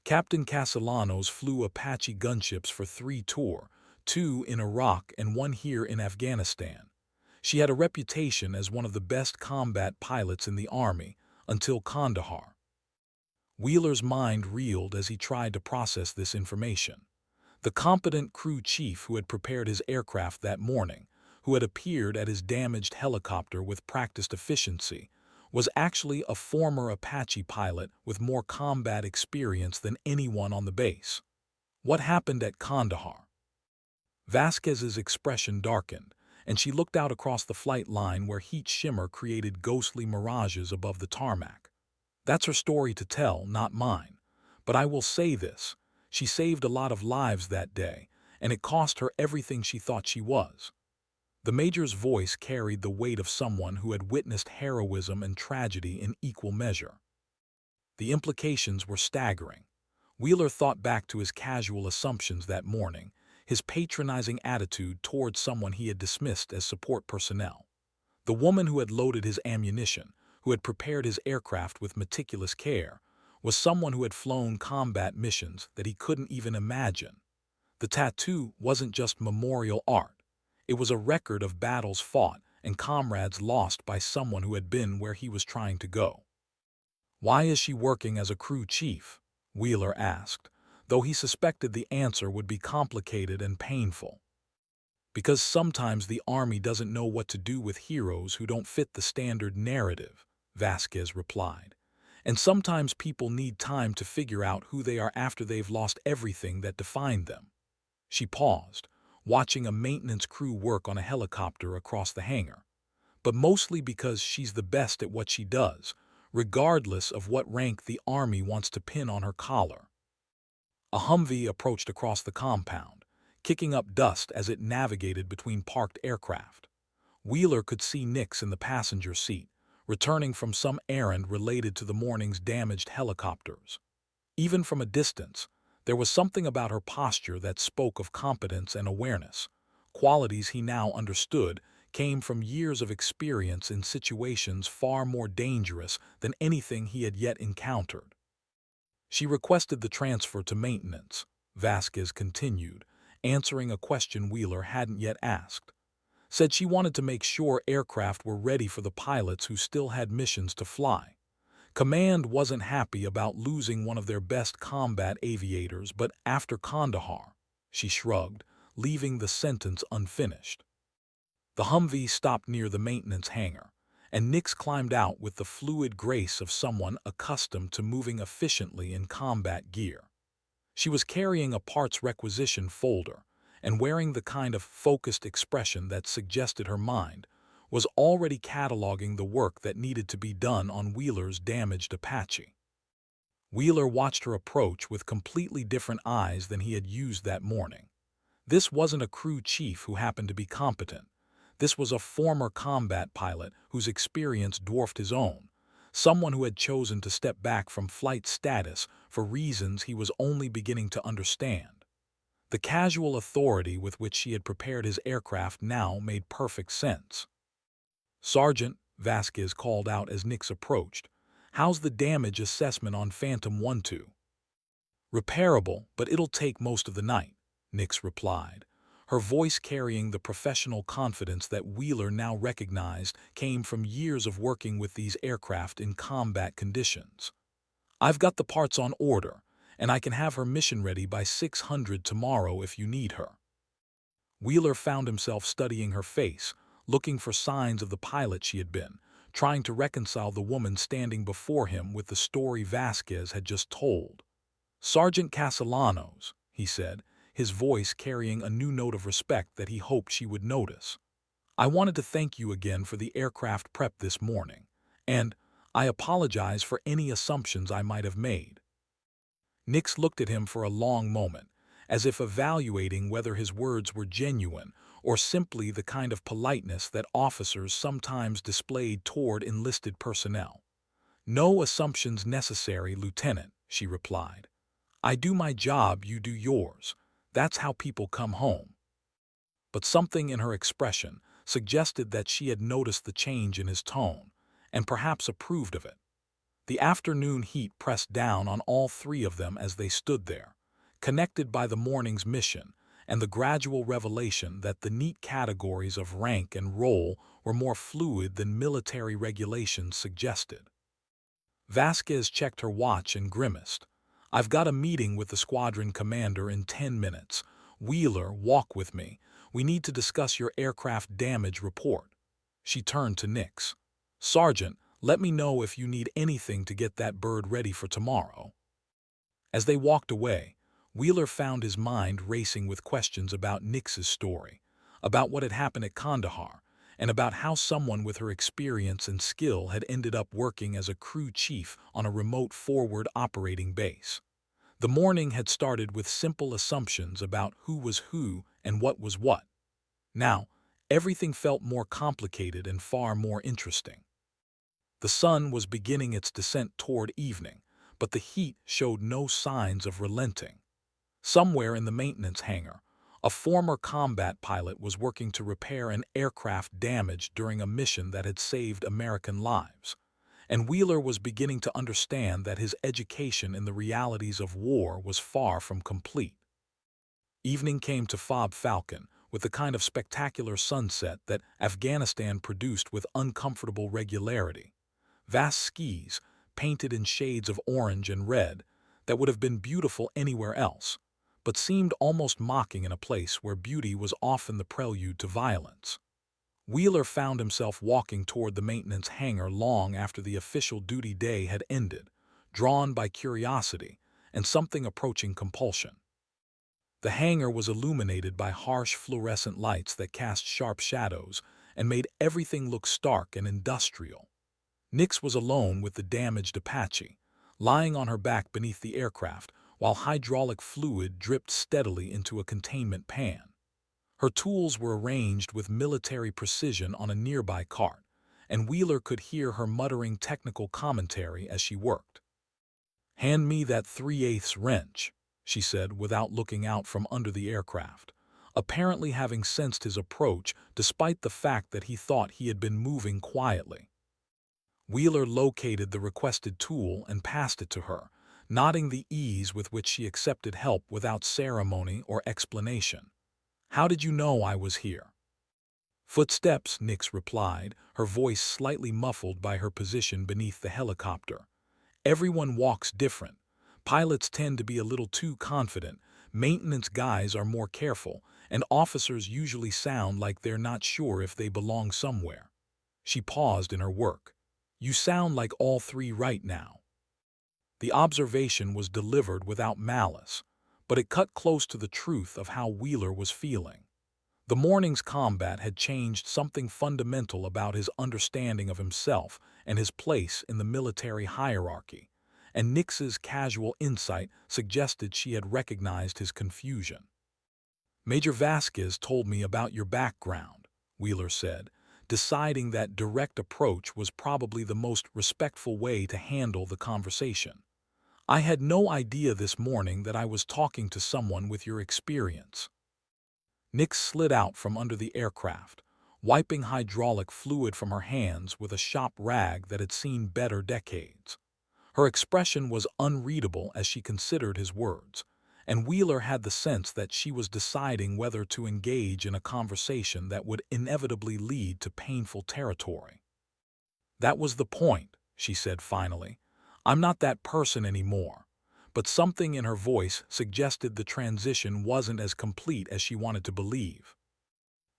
Captain Castellanos flew Apache gunships for 3 tours, 2 in Iraq and 1 here in Afghanistan. She had a reputation as one of the best combat pilots in the Army, until Kandahar." Wheeler's mind reeled as he tried to process this information. The competent crew chief who had prepared his aircraft that morning, who had appeared at his damaged helicopter with practiced efficiency, was actually a former Apache pilot with more combat experience than anyone on the base. What happened at Kandahar? Vasquez's expression darkened, and she looked out across the flight line where heat shimmer created ghostly mirages above the tarmac. "That's her story to tell, not mine. But I will say this. She saved a lot of lives that day, and it cost her everything she thought she was." The major's voice carried the weight of someone who had witnessed heroism and tragedy in equal measure. The implications were staggering. Wheeler thought back to his casual assumptions that morning, his patronizing attitude towards someone he had dismissed as support personnel. The woman who had loaded his ammunition, who had prepared his aircraft with meticulous care, was someone who had flown combat missions that he couldn't even imagine. The tattoo wasn't just memorial art. It was a record of battles fought and comrades lost by someone who had been where he was trying to go. "Why is she working as a crew chief?" Wheeler asked, though he suspected the answer would be complicated and painful. "Because sometimes the Army doesn't know what to do with heroes who don't fit the standard narrative," Vasquez replied. "And sometimes people need time to figure out who they are after they've lost everything that defined them." She paused, watching a maintenance crew work on a helicopter across the hangar. "But mostly because she's the best at what she does, regardless of what rank the Army wants to pin on her collar." A Humvee approached across the compound, kicking up dust as it navigated between parked aircraft. Wheeler could see Nix in the passenger seat, returning from some errand related to the morning's damaged helicopters. Even from a distance, there was something about her posture that spoke of competence and awareness. Qualities he now understood came from years of experience in situations far more dangerous than anything he had yet encountered. "She requested the transfer to maintenance," Vasquez continued, answering a question Wheeler hadn't yet asked. "Said she wanted to make sure aircraft were ready for the pilots who still had missions to fly. Command wasn't happy about losing one of their best combat aviators, but after Kandahar, she shrugged, leaving the sentence unfinished. The Humvee stopped near the maintenance hangar, and Nix climbed out with the fluid grace of someone accustomed to moving efficiently in combat gear. She was carrying a parts requisition folder, and wearing the kind of focused expression that suggested her mind was already cataloging the work that needed to be done on Wheeler's damaged Apache. Wheeler watched her approach with completely different eyes than he had used that morning. This wasn't a crew chief who happened to be competent. This was a former combat pilot whose experience dwarfed his own, someone who had chosen to step back from flight status for reasons he was only beginning to understand. The casual authority with which she had prepared his aircraft now made perfect sense. "Sergeant," Vasquez called out as Nix approached, "how's the damage assessment on Phantom 1-2? "Repairable, but it'll take most of the night," Nix replied, her voice carrying the professional confidence that Wheeler now recognized came from years of working with these aircraft in combat conditions. "I've got the parts on order, and I can have her mission ready by 600 tomorrow if you need her." Wheeler found himself studying her face, looking for signs of the pilot she had been, trying to reconcile the woman standing before him with the story Vasquez had just told. "Sergeant Castellanos," he said, his voice carrying a new note of respect that he hoped she would notice. "I wanted to thank you again for the aircraft prep this morning, and I apologize for any assumptions I might have made." Nix looked at him for a long moment, as if evaluating whether his words were genuine or simply the kind of politeness that officers sometimes displayed toward enlisted personnel. "No assumptions necessary, Lieutenant," she replied. "I do my job, you do yours. That's how people come home." But something in her expression suggested that she had noticed the change in his tone, and perhaps approved of it. The afternoon heat pressed down on all three of them as they stood there, connected by the morning's mission and the gradual revelation that the neat categories of rank and role were more fluid than military regulations suggested. Vasquez checked her watch and grimaced. "I've got a meeting with the squadron commander in 10 minutes. Wheeler, walk with me. We need to discuss your aircraft damage report." She turned to Nix. "Sergeant, let me know if you need anything to get that bird ready for tomorrow." As they walked away, Wheeler found his mind racing with questions about Nix's story, about what had happened at Kandahar, and about how someone with her experience and skill had ended up working as a crew chief on a remote forward operating base. The morning had started with simple assumptions about who was who and what was what. Now, everything felt more complicated and far more interesting. The sun was beginning its descent toward evening, but the heat showed no signs of relenting. Somewhere in the maintenance hangar, a former combat pilot was working to repair an aircraft damaged during a mission that had saved American lives, and Wheeler was beginning to understand that his education in the realities of war was far from complete. Evening came to Fob Falcon with the kind of spectacular sunset that Afghanistan produced with uncomfortable regularity. Vast skis, painted in shades of orange and red, that would have been beautiful anywhere else, but seemed almost mocking in a place where beauty was often the prelude to violence. Wheeler found himself walking toward the maintenance hangar long after the official duty day had ended, drawn by curiosity and something approaching compulsion. The hangar was illuminated by harsh fluorescent lights that cast sharp shadows and made everything look stark and industrial. Nix was alone with the damaged Apache, lying on her back beneath the aircraft while hydraulic fluid dripped steadily into a containment pan. Her tools were arranged with military precision on a nearby cart, and Wheeler could hear her muttering technical commentary as she worked. "Hand me that 3/8 wrench," she said without looking out from under the aircraft, apparently having sensed his approach despite the fact that he thought he had been moving quietly. Wheeler located the requested tool and passed it to her, nodding the ease with which she accepted help without ceremony or explanation. "How did you know I was here?" "Footsteps," Nix replied, her voice slightly muffled by her position beneath the helicopter. Everyone walks different. Pilots tend to be a little too confident, maintenance guys are more careful, and officers usually sound like they're not sure if they belong somewhere. She paused in her work. You sound like all three right now. The observation was delivered without malice, but it cut close to the truth of how Wheeler was feeling. The morning's combat had changed something fundamental about his understanding of himself and his place in the military hierarchy, and Nix's casual insight suggested she had recognized his confusion. Major Vasquez told me about your background, Wheeler said, deciding that direct approach was probably the most respectful way to handle the conversation. I had no idea this morning that I was talking to someone with your experience. Nix slid out from under the aircraft, wiping hydraulic fluid from her hands with a shop rag that had seen better decades. Her expression was unreadable as she considered his words, and Wheeler had the sense that she was deciding whether to engage in a conversation that would inevitably lead to painful territory. That was the point, she said finally. I'm not that person anymore. But something in her voice suggested the transition wasn't as complete as she wanted to believe.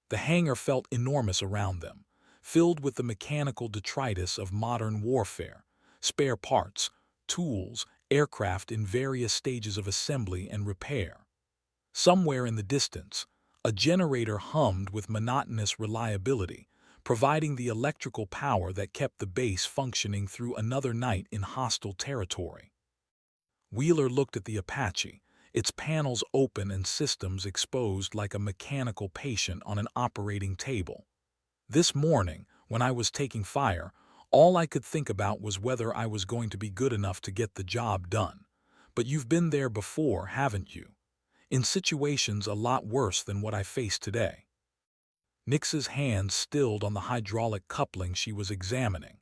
The hangar felt enormous around them, filled with the mechanical detritus of modern warfare, spare parts, tools, aircraft in various stages of assembly and repair. Somewhere in the distance, a generator hummed with monotonous reliability, providing the electrical power that kept the base functioning through another night in hostile territory. Wheeler looked at the Apache, its panels open and systems exposed like a mechanical patient on an operating table. This morning, when I was taking fire, all I could think about was whether I was going to be good enough to get the job done. But you've been there before, haven't you? In situations a lot worse than what I face today. Nix's hands stilled on the hydraulic coupling she was examining.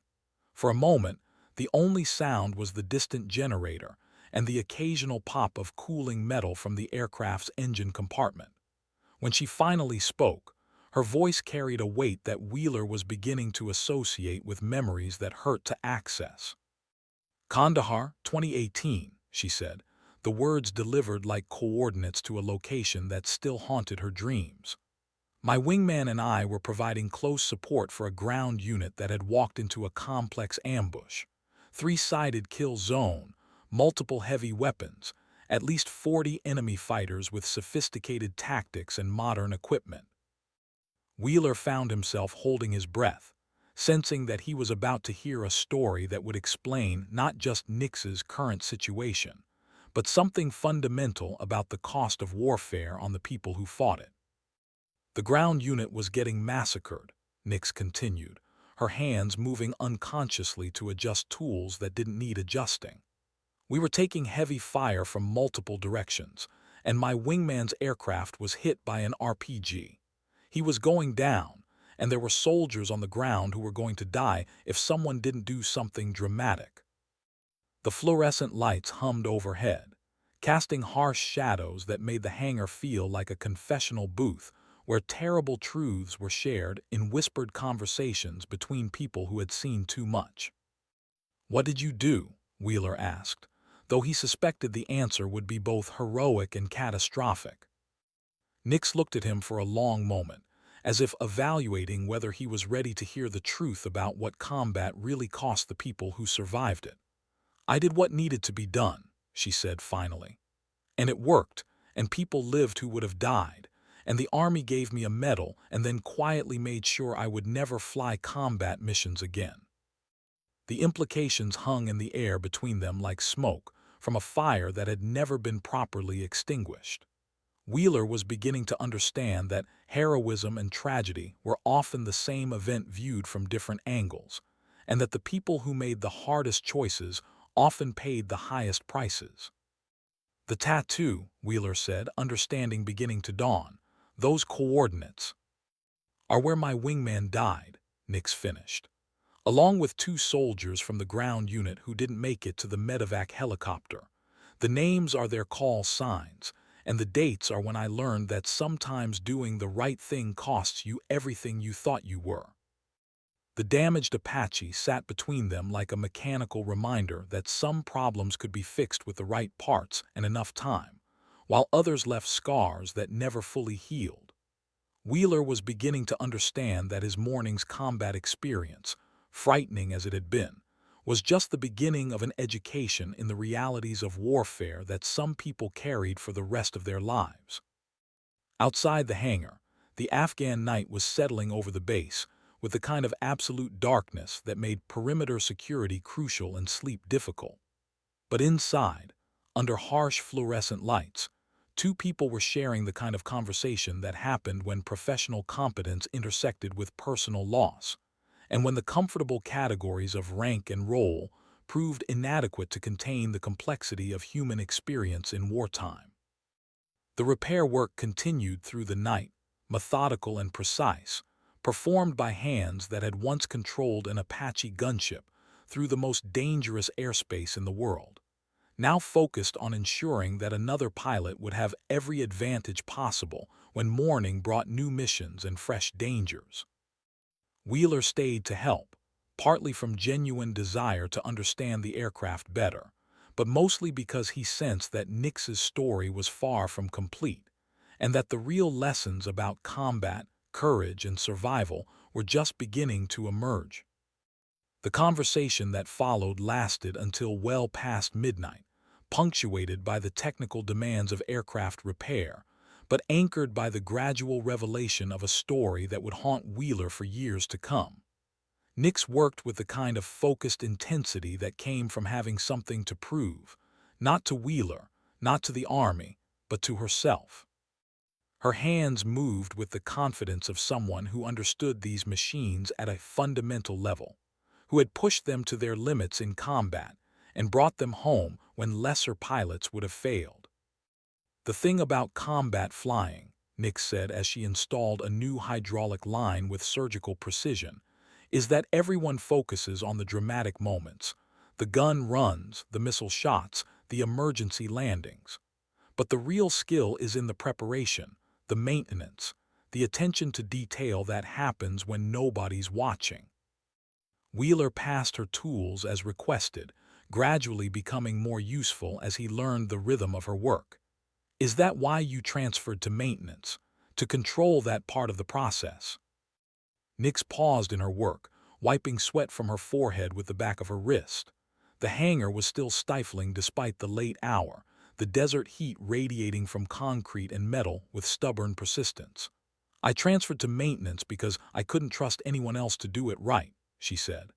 For a moment, the only sound was the distant generator and the occasional pop of cooling metal from the aircraft's engine compartment. When she finally spoke, her voice carried a weight that Wheeler was beginning to associate with memories that hurt to access. Kandahar, 2018, she said, the words delivered like coordinates to a location that still haunted her dreams. My wingman and I were providing close support for a ground unit that had walked into a complex ambush. Three-sided kill zone, multiple heavy weapons, at least 40 enemy fighters with sophisticated tactics and modern equipment. Wheeler found himself holding his breath, sensing that he was about to hear a story that would explain not just Nix's current situation, but something fundamental about the cost of warfare on the people who fought it. The ground unit was getting massacred, Nix continued, her hands moving unconsciously to adjust tools that didn't need adjusting. We were taking heavy fire from multiple directions, and my wingman's aircraft was hit by an RPG. He was going down, and there were soldiers on the ground who were going to die if someone didn't do something dramatic. The fluorescent lights hummed overhead, casting harsh shadows that made the hangar feel like a confessional booth where terrible truths were shared in whispered conversations between people who had seen too much. "What did you do?" Wheeler asked, though he suspected the answer would be both heroic and catastrophic. Nix looked at him for a long moment, as if evaluating whether he was ready to hear the truth about what combat really cost the people who survived it. "I did what needed to be done," she said finally. "And it worked, and people lived who would have died, and the army gave me a medal and then quietly made sure I would never fly combat missions again." The implications hung in the air between them like smoke from a fire that had never been properly extinguished. Wheeler was beginning to understand that heroism and tragedy were often the same event viewed from different angles, and that the people who made the hardest choices often paid the highest prices. "The tattoo," Wheeler said, understanding beginning to dawn. "Those coordinates are where my wingman died," Nix finished, along with 2 soldiers from the ground unit who didn't make it to the medevac helicopter. The names are their call signs, and the dates are when I learned that sometimes doing the right thing costs you everything you thought you were. The damaged Apache sat between them like a mechanical reminder that some problems could be fixed with the right parts and enough time, while others left scars that never fully healed. Wheeler was beginning to understand that his morning's combat experience, frightening as it had been, was just the beginning of an education in the realities of warfare that some people carried for the rest of their lives. Outside the hangar, the Afghan night was settling over the base, with the kind of absolute darkness that made perimeter security crucial and sleep difficult. But inside, under harsh fluorescent lights, two people were sharing the kind of conversation that happened when professional competence intersected with personal loss, and when the comfortable categories of rank and role proved inadequate to contain the complexity of human experience in wartime. The repair work continued through the night, methodical and precise, performed by hands that had once controlled an Apache gunship through the most dangerous airspace in the world, now focused on ensuring that another pilot would have every advantage possible when morning brought new missions and fresh dangers. Wheeler stayed to help, partly from genuine desire to understand the aircraft better, but mostly because he sensed that Nix's story was far from complete, and that the real lessons about combat, courage, and survival were just beginning to emerge. The conversation that followed lasted until well past midnight, punctuated by the technical demands of aircraft repair, but anchored by the gradual revelation of a story that would haunt Wheeler for years to come. Nix worked with the kind of focused intensity that came from having something to prove, not to Wheeler, not to the Army, but to herself. Her hands moved with the confidence of someone who understood these machines at a fundamental level, who had pushed them to their limits in combat and brought them home when lesser pilots would have failed. "The thing about combat flying," Nix said as she installed a new hydraulic line with surgical precision, "is that everyone focuses on the dramatic moments, the gun runs, the missile shots, the emergency landings. But the real skill is in the preparation, the maintenance, the attention to detail that happens when nobody's watching." Wheeler passed her tools as requested, gradually becoming more useful as he learned the rhythm of her work. "Is that why you transferred to maintenance, to control that part of the process?" Nix paused in her work, wiping sweat from her forehead with the back of her wrist. The hangar was still stifling despite the late hour, the desert heat radiating from concrete and metal with stubborn persistence. "I transferred to maintenance because I couldn't trust anyone else to do it right," she said.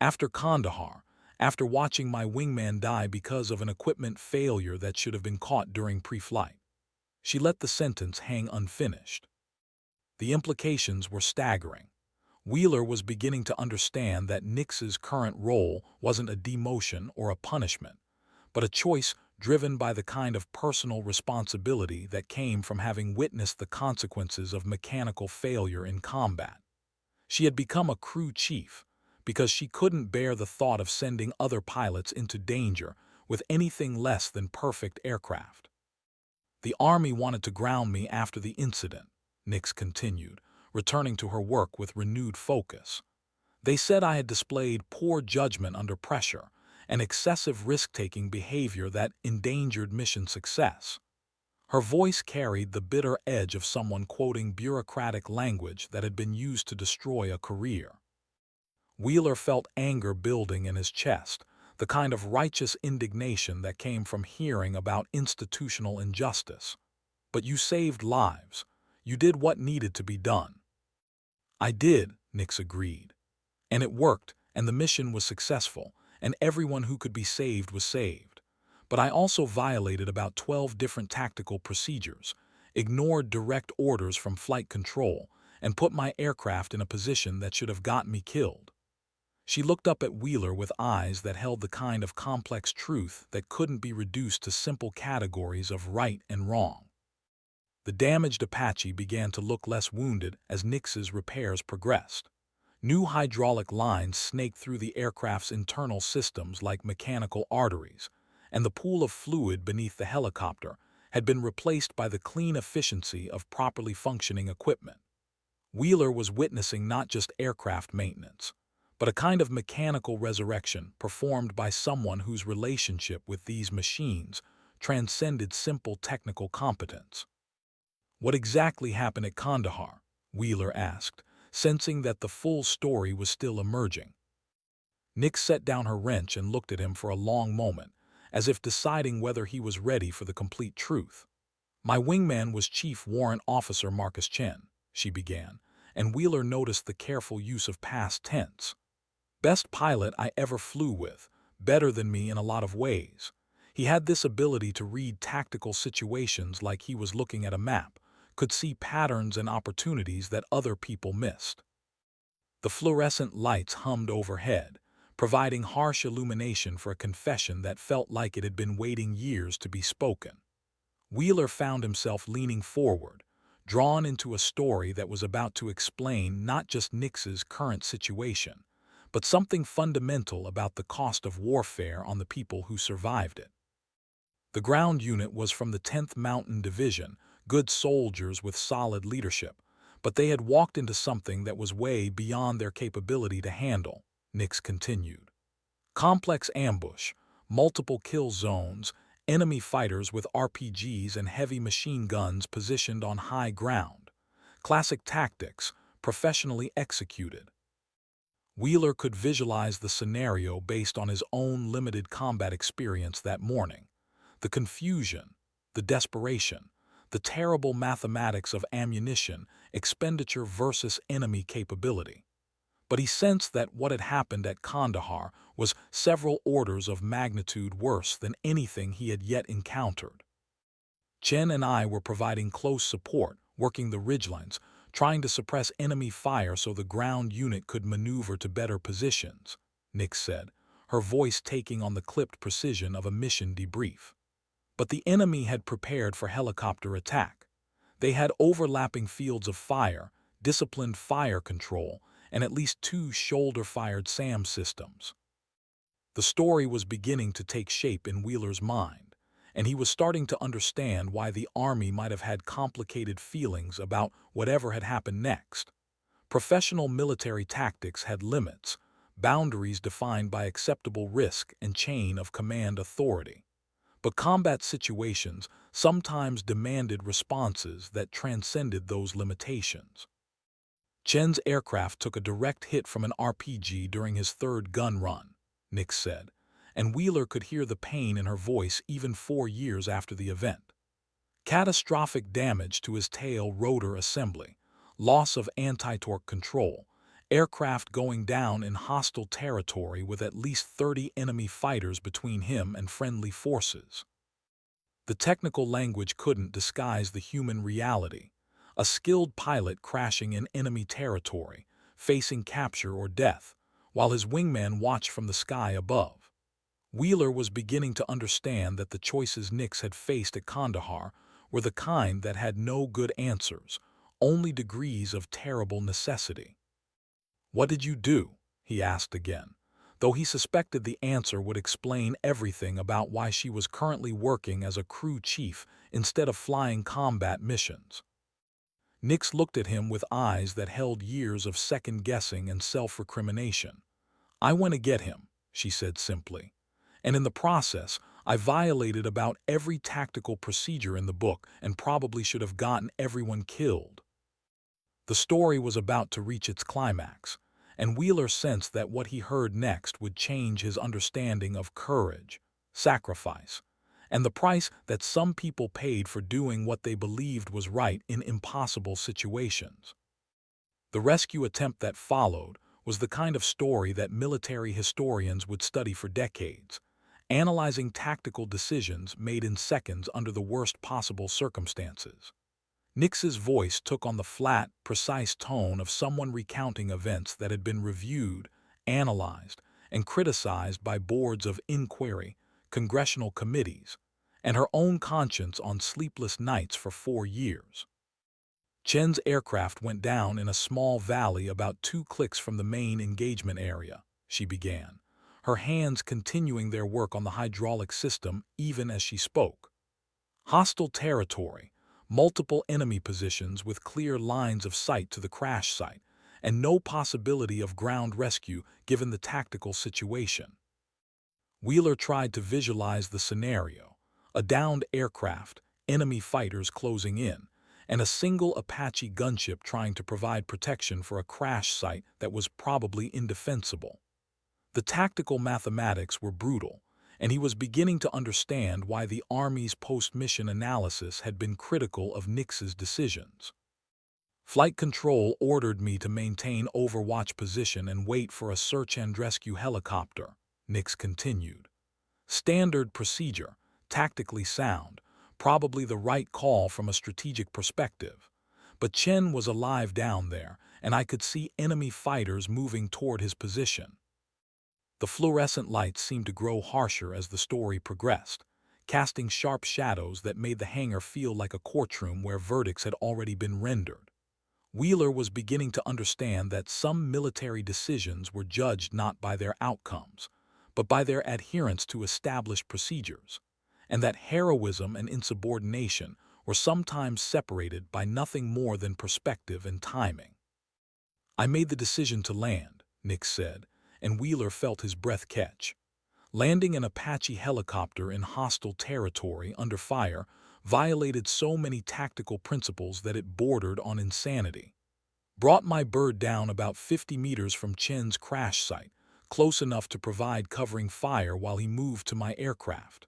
"After Kandahar, after watching my wingman die because of an equipment failure that should have been caught during pre-flight." She let the sentence hang unfinished. The implications were staggering. Wheeler was beginning to understand that Nix's current role wasn't a demotion or a punishment, but a choice driven by the kind of personal responsibility that came from having witnessed the consequences of mechanical failure in combat. She had become a crew chief because she couldn't bear the thought of sending other pilots into danger with anything less than perfect aircraft. "The Army wanted to ground me after the incident," Nix continued, returning to her work with renewed focus. "They said I had displayed poor judgment under pressure and excessive risk-taking behavior that endangered mission success." Her voice carried the bitter edge of someone quoting bureaucratic language that had been used to destroy a career. Wheeler felt anger building in his chest, the kind of righteous indignation that came from hearing about institutional injustice. "But you saved lives. You did what needed to be done." "I did," Nix agreed. "And it worked, and the mission was successful, and everyone who could be saved was saved. But I also violated about 12 different tactical procedures, ignored direct orders from flight control, and put my aircraft in a position that should have gotten me killed." She looked up at Wheeler with eyes that held the kind of complex truth that couldn't be reduced to simple categories of right and wrong. The damaged Apache began to look less wounded as Nix's repairs progressed. New hydraulic lines snaked through the aircraft's internal systems like mechanical arteries, and the pool of fluid beneath the helicopter had been replaced by the clean efficiency of properly functioning equipment. Wheeler was witnessing not just aircraft maintenance, but a kind of mechanical resurrection performed by someone whose relationship with these machines transcended simple technical competence. "What exactly happened at Kandahar?" Wheeler asked, sensing that the full story was still emerging. Nick set down her wrench and looked at him for a long moment, as if deciding whether he was ready for the complete truth. "My wingman was Chief Warrant Officer Marcus Chen," she began, and Wheeler noticed the careful use of past tense. "Best pilot I ever flew with, better than me in a lot of ways. He had this ability to read tactical situations like he was looking at a map, could see patterns and opportunities that other people missed." The fluorescent lights hummed overhead, providing harsh illumination for a confession that felt like it had been waiting years to be spoken. Wheeler found himself leaning forward, drawn into a story that was about to explain not just Nix's current situation, but something fundamental about the cost of warfare on the people who survived it. The ground unit was from the 10th Mountain Division, good soldiers with solid leadership, but they had walked into something that was way beyond their capability to handle, Nix continued. Complex ambush, multiple kill zones, enemy fighters with RPGs and heavy machine guns positioned on high ground. Classic tactics, professionally executed. Wheeler could visualize the scenario based on his own limited combat experience that morning. The confusion, the desperation, the terrible mathematics of ammunition, expenditure versus enemy capability. But he sensed that what had happened at Kandahar was several orders of magnitude worse than anything he had yet encountered. "Chen and I were providing close support, working the ridgelines, trying to suppress enemy fire so the ground unit could maneuver to better positions," Nix said, her voice taking on the clipped precision of a mission debrief. "But the enemy had prepared for helicopter attack. They had overlapping fields of fire, disciplined fire control, and at least 2 shoulder-fired SAM systems." The story was beginning to take shape in Wheeler's mind, and he was starting to understand why the Army might have had complicated feelings about whatever had happened next. Professional military tactics had limits, boundaries defined by acceptable risk and chain of command authority. But combat situations sometimes demanded responses that transcended those limitations. Chen's aircraft took a direct hit from an RPG during his 3rd gun run, Nix said, and Wheeler could hear the pain in her voice even 4 years after the event. Catastrophic damage to his tail rotor assembly, loss of anti-torque control, aircraft going down in hostile territory with at least 30 enemy fighters between him and friendly forces. The technical language couldn't disguise the human reality. A skilled pilot crashing in enemy territory, facing capture or death, while his wingman watched from the sky above. Wheeler was beginning to understand that the choices Nix had faced at Kandahar were the kind that had no good answers, only degrees of terrible necessity. "What did you do?" he asked again, though he suspected the answer would explain everything about why she was currently working as a crew chief instead of flying combat missions. Nix looked at him with eyes that held years of second-guessing and self-recrimination. "I went to get him," she said simply. "And in the process, I violated about every tactical procedure in the book and probably should have gotten everyone killed." The story was about to reach its climax, and Wheeler sensed that what he heard next would change his understanding of courage, sacrifice, and the price that some people paid for doing what they believed was right in impossible situations. The rescue attempt that followed was the kind of story that military historians would study for decades, analyzing tactical decisions made in seconds under the worst possible circumstances. Nix's voice took on the flat, precise tone of someone recounting events that had been reviewed, analyzed, and criticized by boards of inquiry, congressional committees, and her own conscience on sleepless nights for 4 years. Chen's aircraft went down in a small valley about 2 clicks from the main engagement area, she began, her hands continuing their work on the hydraulic system even as she spoke. "Hostile territory, multiple enemy positions with clear lines of sight to the crash site, and no possibility of ground rescue given the tactical situation. Wheeler tried to visualize the scenario: a downed aircraft, enemy fighters closing in, and a single Apache gunship trying to provide protection for a crash site that was probably indefensible. The tactical mathematics were brutal, and he was beginning to understand why the Army's post-mission analysis had been critical of Nix's decisions. Flight control ordered me to maintain overwatch position and wait for a search and rescue helicopter, Nix continued. Standard procedure, tactically sound, probably the right call from a strategic perspective. But Chen was alive down there, and I could see enemy fighters moving toward his position. The fluorescent lights seemed to grow harsher as the story progressed, casting sharp shadows that made the hangar feel like a courtroom where verdicts had already been rendered. Wheeler was beginning to understand that some military decisions were judged not by their outcomes, but by their adherence to established procedures, and that heroism and insubordination were sometimes separated by nothing more than perspective and timing. "I made the decision to land," Nix said, and Wheeler felt his breath catch. Landing an Apache helicopter in hostile territory under fire violated so many tactical principles that it bordered on insanity. Brought my bird down about 50 meters from Chen's crash site, close enough to provide covering fire while he moved to my aircraft.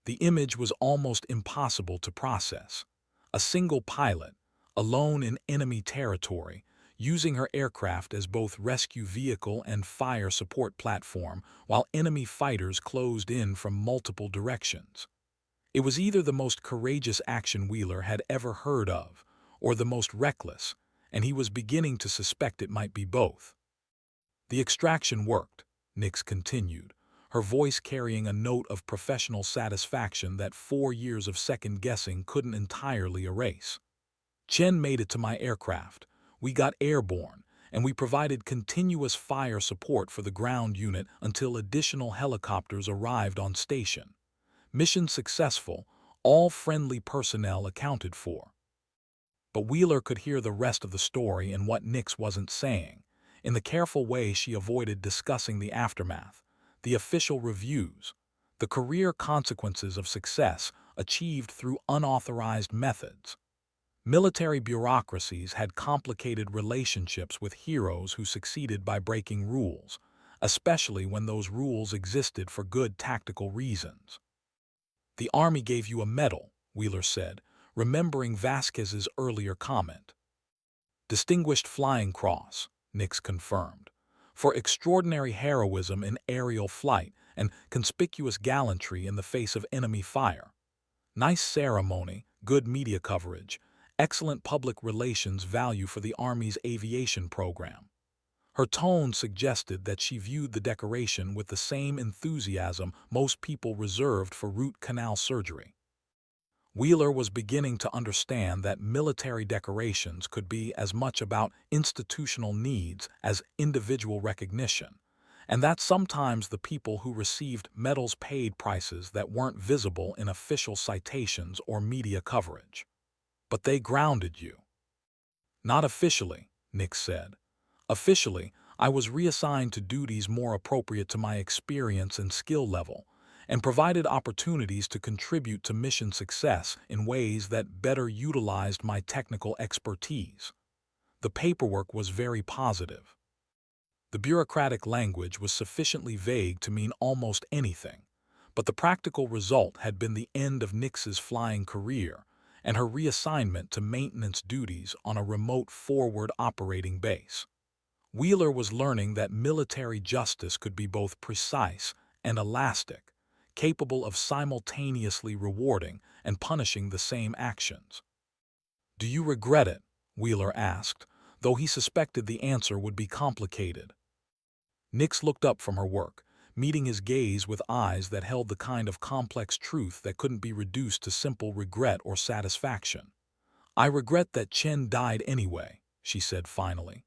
The image was almost impossible to process. A single pilot, alone in enemy territory, using her aircraft as both rescue vehicle and fire support platform while enemy fighters closed in from multiple directions. It was either the most courageous action Wheeler had ever heard of, or the most reckless, and he was beginning to suspect it might be both. "The extraction worked," Nix continued, her voice carrying a note of professional satisfaction that 4 years of second-guessing couldn't entirely erase. "Chen made it to my aircraft. We got airborne, and we provided continuous fire support for the ground unit until additional helicopters arrived on station. Mission successful, all friendly personnel accounted for." But Wheeler could hear the rest of the story in what Nix wasn't saying, in the careful way she avoided discussing the aftermath, the official reviews, the career consequences of success achieved through unauthorized methods. Military bureaucracies had complicated relationships with heroes who succeeded by breaking rules, especially when those rules existed for good tactical reasons. "The Army gave you a medal," Wheeler said, remembering Vasquez's earlier comment. "Distinguished Flying Cross," Nix confirmed, "for extraordinary heroism in aerial flight and conspicuous gallantry in the face of enemy fire. Nice ceremony, good media coverage, excellent public relations value for the Army's aviation program." Her tone suggested that she viewed the decoration with the same enthusiasm most people reserved for root canal surgery. Wheeler was beginning to understand that military decorations could be as much about institutional needs as individual recognition, and that sometimes the people who received medals paid prices that weren't visible in official citations or media coverage. "But they grounded you." "Not officially," Nix said. "Officially, I was reassigned to duties more appropriate to my experience and skill level, and provided opportunities to contribute to mission success in ways that better utilized my technical expertise. The paperwork was very positive." The bureaucratic language was sufficiently vague to mean almost anything, but the practical result had been the end of Nix's flying career and her reassignment to maintenance duties on a remote forward operating base. Wheeler was learning that military justice could be both precise and elastic, capable of simultaneously rewarding and punishing the same actions. "Do you regret it?" Wheeler asked, though he suspected the answer would be complicated. Nix looked up from her work, meeting his gaze with eyes that held the kind of complex truth that couldn't be reduced to simple regret or satisfaction. "I regret that Chen died anyway," she said finally.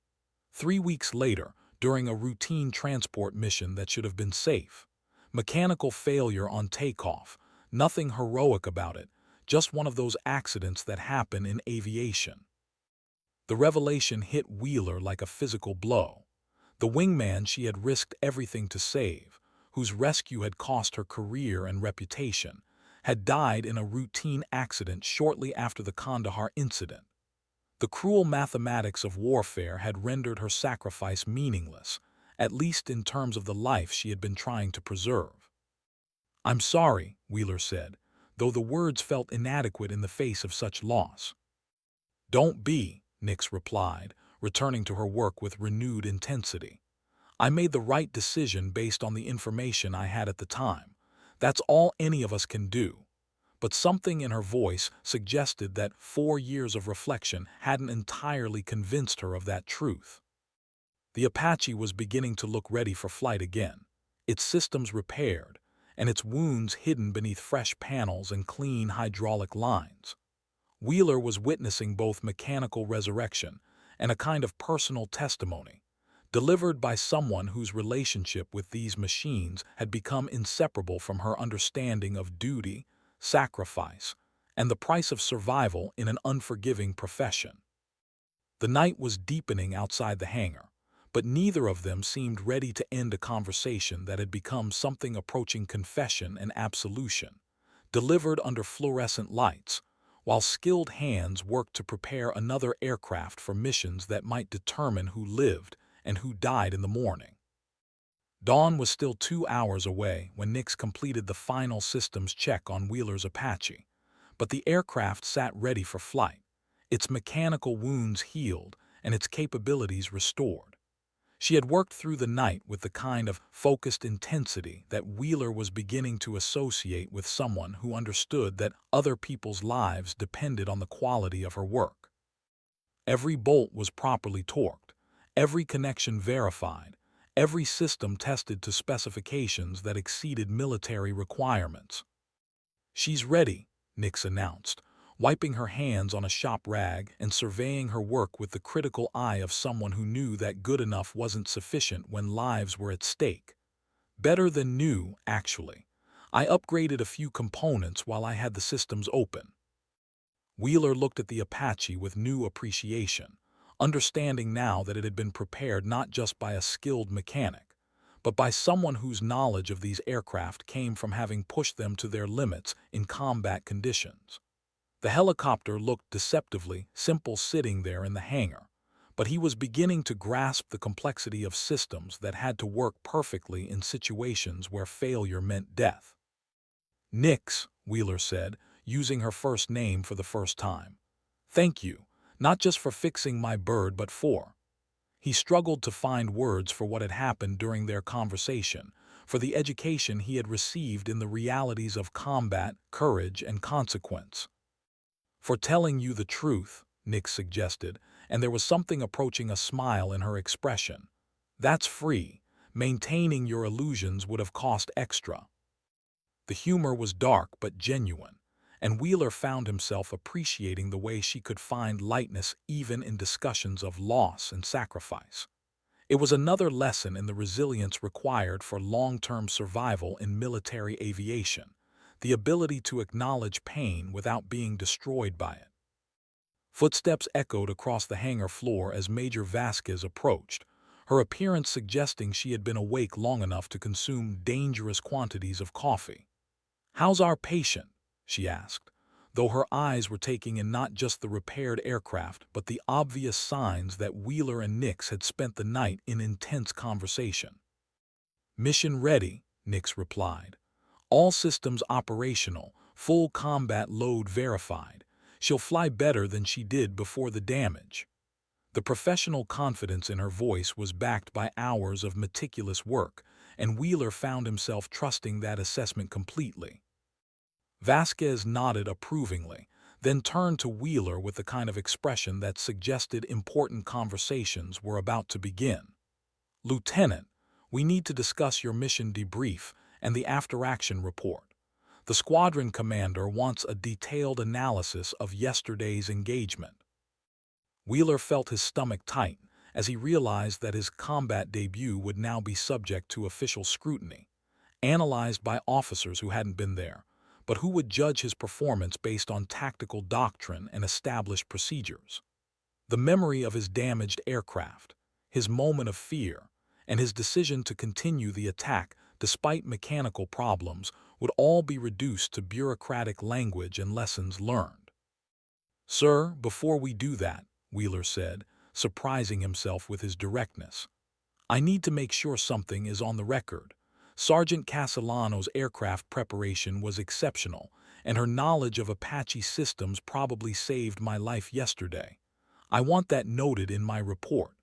3 weeks later, during a routine transport mission that should have been safe. Mechanical failure on takeoff, nothing heroic about it, just one of those accidents that happen in aviation. The revelation hit Wheeler like a physical blow. The wingman she had risked everything to save, whose rescue had cost her career and reputation, had died in a routine accident shortly after the Kandahar incident. The cruel mathematics of warfare had rendered her sacrifice meaningless, at least in terms of the life she had been trying to preserve. "I'm sorry," Wheeler said, though the words felt inadequate in the face of such loss. "Don't be," Nix replied, returning to her work with renewed intensity. "I made the right decision based on the information I had at the time. That's all any of us can do." But something in her voice suggested that 4 years of reflection hadn't entirely convinced her of that truth. The Apache was beginning to look ready for flight again, its systems repaired, and its wounds hidden beneath fresh panels and clean hydraulic lines. Wheeler was witnessing both mechanical resurrection and a kind of personal testimony, delivered by someone whose relationship with these machines had become inseparable from her understanding of duty, sacrifice, and the price of survival in an unforgiving profession. The night was deepening outside the hangar, but neither of them seemed ready to end a conversation that had become something approaching confession and absolution, delivered under fluorescent lights, while skilled hands worked to prepare another aircraft for missions that might determine who lived and who died in the morning. Dawn was still 2 hours away when Nix completed the final systems check on Wheeler's Apache, but the aircraft sat ready for flight, its mechanical wounds healed and its capabilities restored. She had worked through the night with the kind of focused intensity that Wheeler was beginning to associate with someone who understood that other people's lives depended on the quality of her work. Every bolt was properly torqued, every connection verified, every system tested to specifications that exceeded military requirements. "She's ready," Nix announced, wiping her hands on a shop rag and surveying her work with the critical eye of someone who knew that good enough wasn't sufficient when lives were at stake. "Better than new, actually. I upgraded a few components while I had the systems open." Wheeler looked at the Apache with new appreciation, understanding now that it had been prepared not just by a skilled mechanic, but by someone whose knowledge of these aircraft came from having pushed them to their limits in combat conditions. The helicopter looked deceptively simple sitting there in the hangar, but he was beginning to grasp the complexity of systems that had to work perfectly in situations where failure meant death. "Nix," Wheeler said, using her first name for the first time. "Thank you, not just for fixing my bird but for—" He struggled to find words for what had happened during their conversation, for the education he had received in the realities of combat, courage, and consequence. "For telling you the truth," Nix suggested, and there was something approaching a smile in her expression. "That's free. Maintaining your illusions would have cost extra." The humor was dark but genuine, and Wheeler found himself appreciating the way she could find lightness even in discussions of loss and sacrifice. It was another lesson in the resilience required for long-term survival in military aviation, the ability to acknowledge pain without being destroyed by it. Footsteps echoed across the hangar floor as Major Vasquez approached, her appearance suggesting she had been awake long enough to consume dangerous quantities of coffee. "How's our patient?" she asked, though her eyes were taking in not just the repaired aircraft but the obvious signs that Wheeler and Nix had spent the night in intense conversation. "Mission ready," Nix replied. "All systems operational, full combat load verified. She'll fly better than she did before the damage." The professional confidence in her voice was backed by hours of meticulous work, and Wheeler found himself trusting that assessment completely. Vasquez nodded approvingly, then turned to Wheeler with the kind of expression that suggested important conversations were about to begin. "Lieutenant, we need to discuss your mission debrief and the after-action report. The squadron commander wants a detailed analysis of yesterday's engagement." Wheeler felt his stomach tighten as he realized that his combat debut would now be subject to official scrutiny, analyzed by officers who hadn't been there, but who would judge his performance based on tactical doctrine and established procedures. The memory of his damaged aircraft, his moment of fear, and his decision to continue the attack despite mechanical problems would all be reduced to bureaucratic language and lessons learned. "Sir, before we do that," Wheeler said, surprising himself with his directness, "I need to make sure something is on the record. Sergeant Castellano's aircraft preparation was exceptional, and her knowledge of Apache systems probably saved my life yesterday. I want that noted in my report."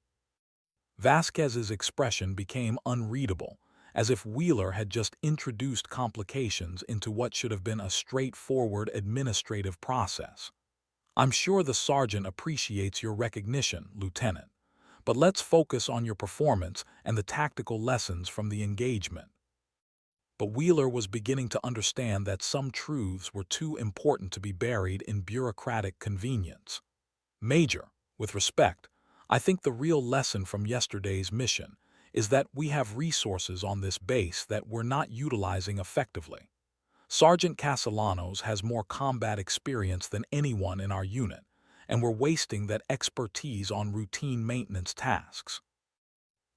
Vasquez's expression became unreadable, as if Wheeler had just introduced complications into what should have been a straightforward administrative process. "I'm sure the sergeant appreciates your recognition, Lieutenant, but let's focus on your performance and the tactical lessons from the engagement." But Wheeler was beginning to understand that some truths were too important to be buried in bureaucratic convenience. "Major, with respect, I think the real lesson from yesterday's mission is that we have resources on this base that we're not utilizing effectively. Sergeant Castellanos has more combat experience than anyone in our unit, and we're wasting that expertise on routine maintenance tasks."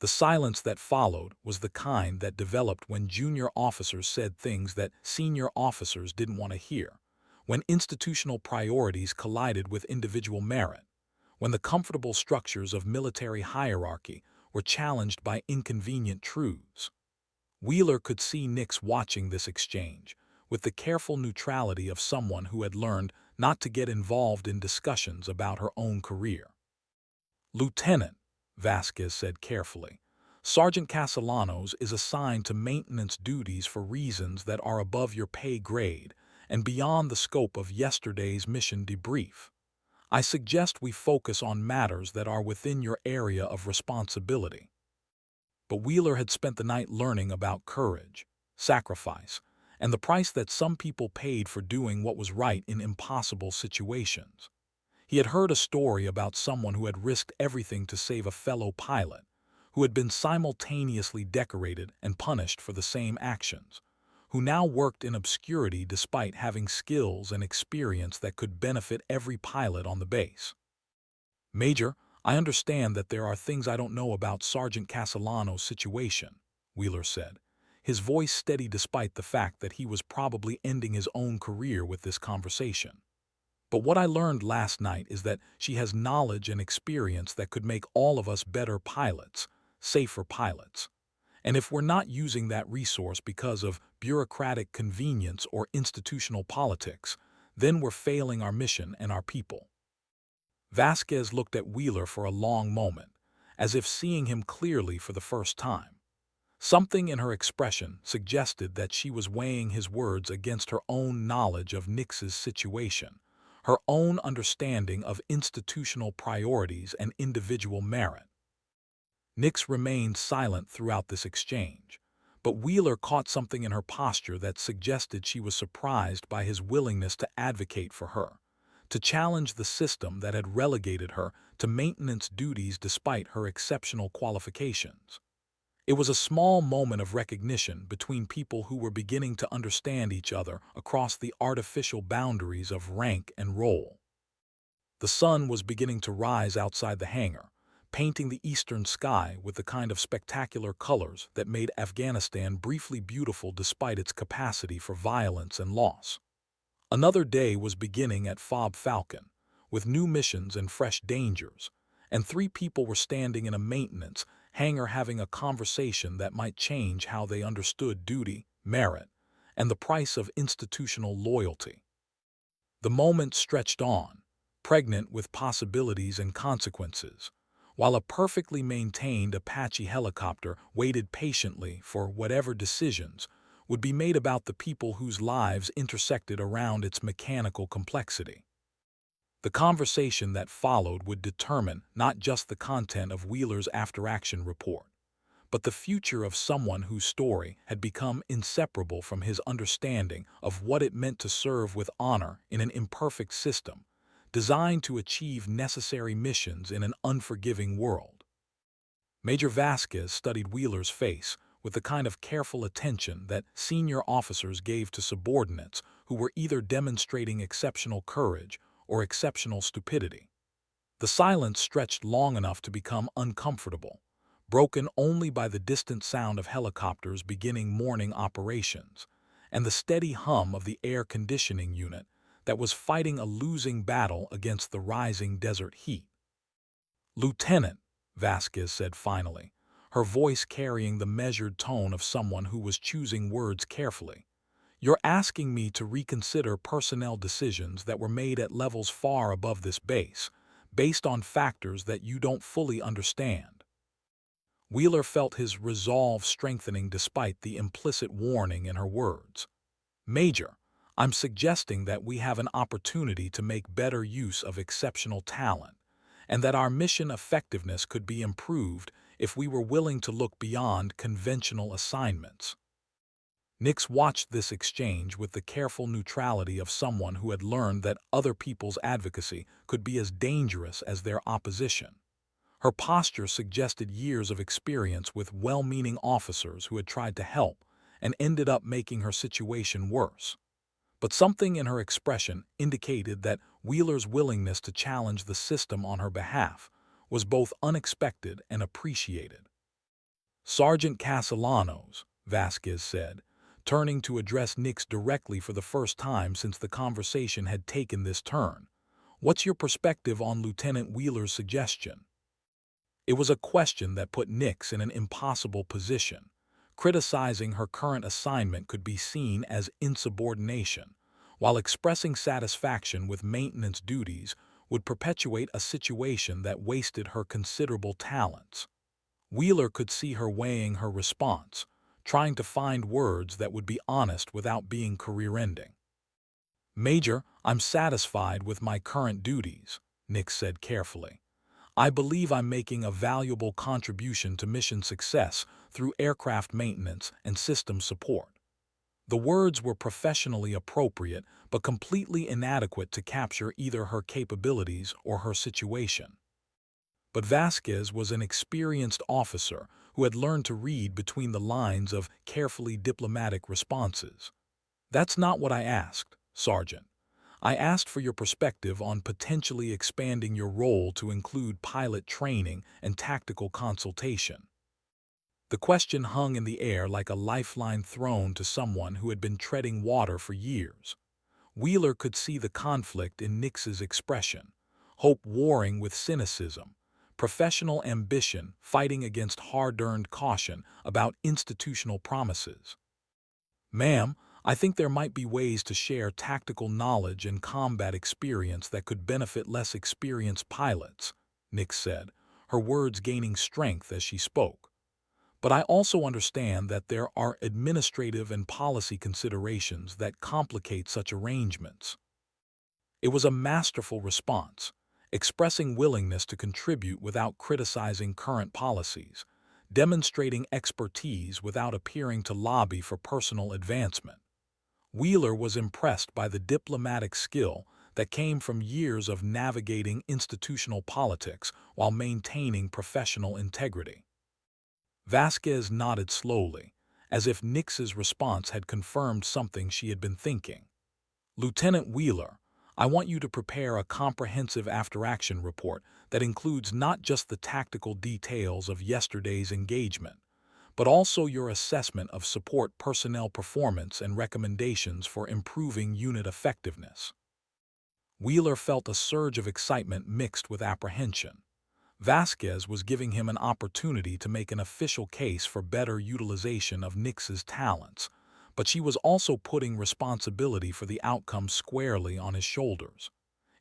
The silence that followed was the kind that developed when junior officers said things that senior officers didn't want to hear, when institutional priorities collided with individual merit, when the comfortable structures of military hierarchy were challenged by inconvenient truths. Wheeler could see Nix watching this exchange, with the careful neutrality of someone who had learned not to get involved in discussions about her own career. "Lieutenant," Vasquez said carefully, "Sergeant Castellanos is assigned to maintenance duties for reasons that are above your pay grade and beyond the scope of yesterday's mission debrief. I suggest we focus on matters that are within your area of responsibility." But Wheeler had spent the night learning about courage, sacrifice, and the price that some people paid for doing what was right in impossible situations. He had heard a story about someone who had risked everything to save a fellow pilot, who had been simultaneously decorated and punished for the same actions, who now worked in obscurity despite having skills and experience that could benefit every pilot on the base. "Major, I understand that there are things I don't know about Sergeant Castellano's situation," Wheeler said, his voice steady despite the fact that he was probably ending his own career with this conversation. "But what I learned last night is that she has knowledge and experience that could make all of us better pilots, safer pilots. And if we're not using that resource because of bureaucratic convenience or institutional politics, then we're failing our mission and our people." Vasquez looked at Wheeler for a long moment, as if seeing him clearly for the first time. Something in her expression suggested that she was weighing his words against her own knowledge of Nix's situation, her own understanding of institutional priorities and individual merit. Nix remained silent throughout this exchange, but Wheeler caught something in her posture that suggested she was surprised by his willingness to advocate for her, to challenge the system that had relegated her to maintenance duties despite her exceptional qualifications. It was a small moment of recognition between people who were beginning to understand each other across the artificial boundaries of rank and role. The sun was beginning to rise outside the hangar, painting the eastern sky with the kind of spectacular colors that made Afghanistan briefly beautiful despite its capacity for violence and loss. Another day was beginning at Fob Falcon, with new missions and fresh dangers, and 3 people were standing in a maintenance hangar having a conversation that might change how they understood duty, merit, and the price of institutional loyalty. The moment stretched on, pregnant with possibilities and consequences, while a perfectly maintained Apache helicopter waited patiently for whatever decisions would be made about the people whose lives intersected around its mechanical complexity. The conversation that followed would determine not just the content of Wheeler's after-action report, but the future of someone whose story had become inseparable from his understanding of what it meant to serve with honor in an imperfect system, designed to achieve necessary missions in an unforgiving world. Major Vasquez studied Wheeler's face with the kind of careful attention that senior officers gave to subordinates who were either demonstrating exceptional courage or exceptional stupidity. The silence stretched long enough to become uncomfortable, broken only by the distant sound of helicopters beginning morning operations and the steady hum of the air conditioning unit that was fighting a losing battle against the rising desert heat. "Lieutenant," Vasquez said finally, her voice carrying the measured tone of someone who was choosing words carefully, "you're asking me to reconsider personnel decisions that were made at levels far above this base, based on factors that you don't fully understand." Wheeler felt his resolve strengthening despite the implicit warning in her words. "Major, I'm suggesting that we have an opportunity to make better use of exceptional talent, and that our mission effectiveness could be improved if we were willing to look beyond conventional assignments." Nix watched this exchange with the careful neutrality of someone who had learned that other people's advocacy could be as dangerous as their opposition. Her posture suggested years of experience with well-meaning officers who had tried to help and ended up making her situation worse. But something in her expression indicated that Wheeler's willingness to challenge the system on her behalf was both unexpected and appreciated. "Sergeant Castellanos," Vasquez said, turning to address Nix directly for the first time since the conversation had taken this turn, "what's your perspective on Lieutenant Wheeler's suggestion?" It was a question that put Nix in an impossible position. Criticizing her current assignment could be seen as insubordination, while expressing satisfaction with maintenance duties would perpetuate a situation that wasted her considerable talents. Wheeler could see her weighing her response, trying to find words that would be honest without being career-ending. "Major, I'm satisfied with my current duties," Nix said carefully. "I believe I'm making a valuable contribution to mission success through aircraft maintenance and system support." The words were professionally appropriate but completely inadequate to capture either her capabilities or her situation. But Vasquez was an experienced officer who had learned to read between the lines of carefully diplomatic responses. "That's not what I asked, Sergeant. I asked for your perspective on potentially expanding your role to include pilot training and tactical consultation." The question hung in the air like a lifeline thrown to someone who had been treading water for years. Wheeler could see the conflict in Nix's expression, hope warring with cynicism, professional ambition fighting against hard-earned caution about institutional promises. "Ma'am, I think there might be ways to share tactical knowledge and combat experience that could benefit less experienced pilots," Nix said, her words gaining strength as she spoke. "But I also understand that there are administrative and policy considerations that complicate such arrangements." It was a masterful response, expressing willingness to contribute without criticizing current policies, demonstrating expertise without appearing to lobby for personal advancement. Wheeler was impressed by the diplomatic skill that came from years of navigating institutional politics while maintaining professional integrity. Vasquez nodded slowly, as if Nix's response had confirmed something she had been thinking. "Lieutenant Wheeler, I want you to prepare a comprehensive after-action report that includes not just the tactical details of yesterday's engagement, but also your assessment of support personnel performance and recommendations for improving unit effectiveness." Wheeler felt a surge of excitement mixed with apprehension. Vasquez was giving him an opportunity to make an official case for better utilization of Nix's talents, but she was also putting responsibility for the outcome squarely on his shoulders.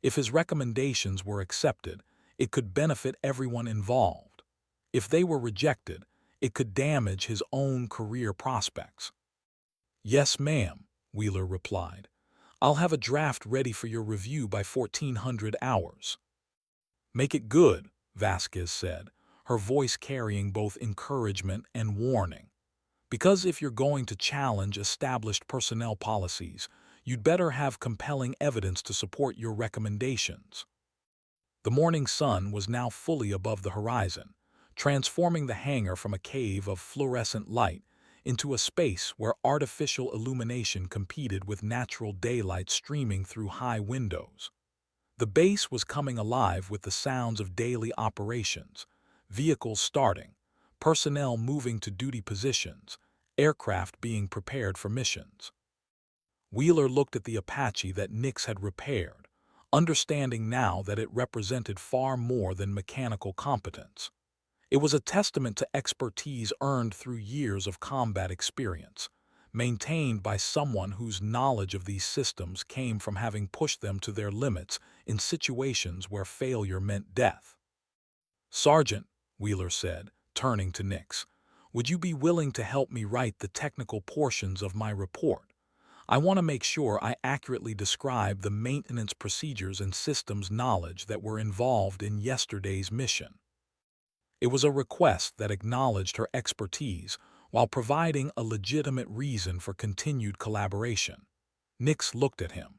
If his recommendations were accepted, it could benefit everyone involved. If they were rejected, it could damage his own career prospects. "Yes, ma'am," Wheeler replied. "I'll have a draft ready for your review by 1400 hours. "Make it good," Vasquez said, her voice carrying both encouragement and warning. "Because if you're going to challenge established personnel policies, you'd better have compelling evidence to support your recommendations." The morning sun was now fully above the horizon, transforming the hangar from a cave of fluorescent light into a space where artificial illumination competed with natural daylight streaming through high windows. The base was coming alive with the sounds of daily operations, vehicles starting, personnel moving to duty positions, aircraft being prepared for missions. Wheeler looked at the Apache that Nix had repaired, understanding now that it represented far more than mechanical competence. It was a testament to expertise earned through years of combat experience, maintained by someone whose knowledge of these systems came from having pushed them to their limits in situations where failure meant death. "Sergeant," Wheeler said, turning to Nix, "would you be willing to help me write the technical portions of my report? I want to make sure I accurately describe the maintenance procedures and systems knowledge that were involved in yesterday's mission." It was a request that acknowledged her expertise while providing a legitimate reason for continued collaboration. Nix looked at him,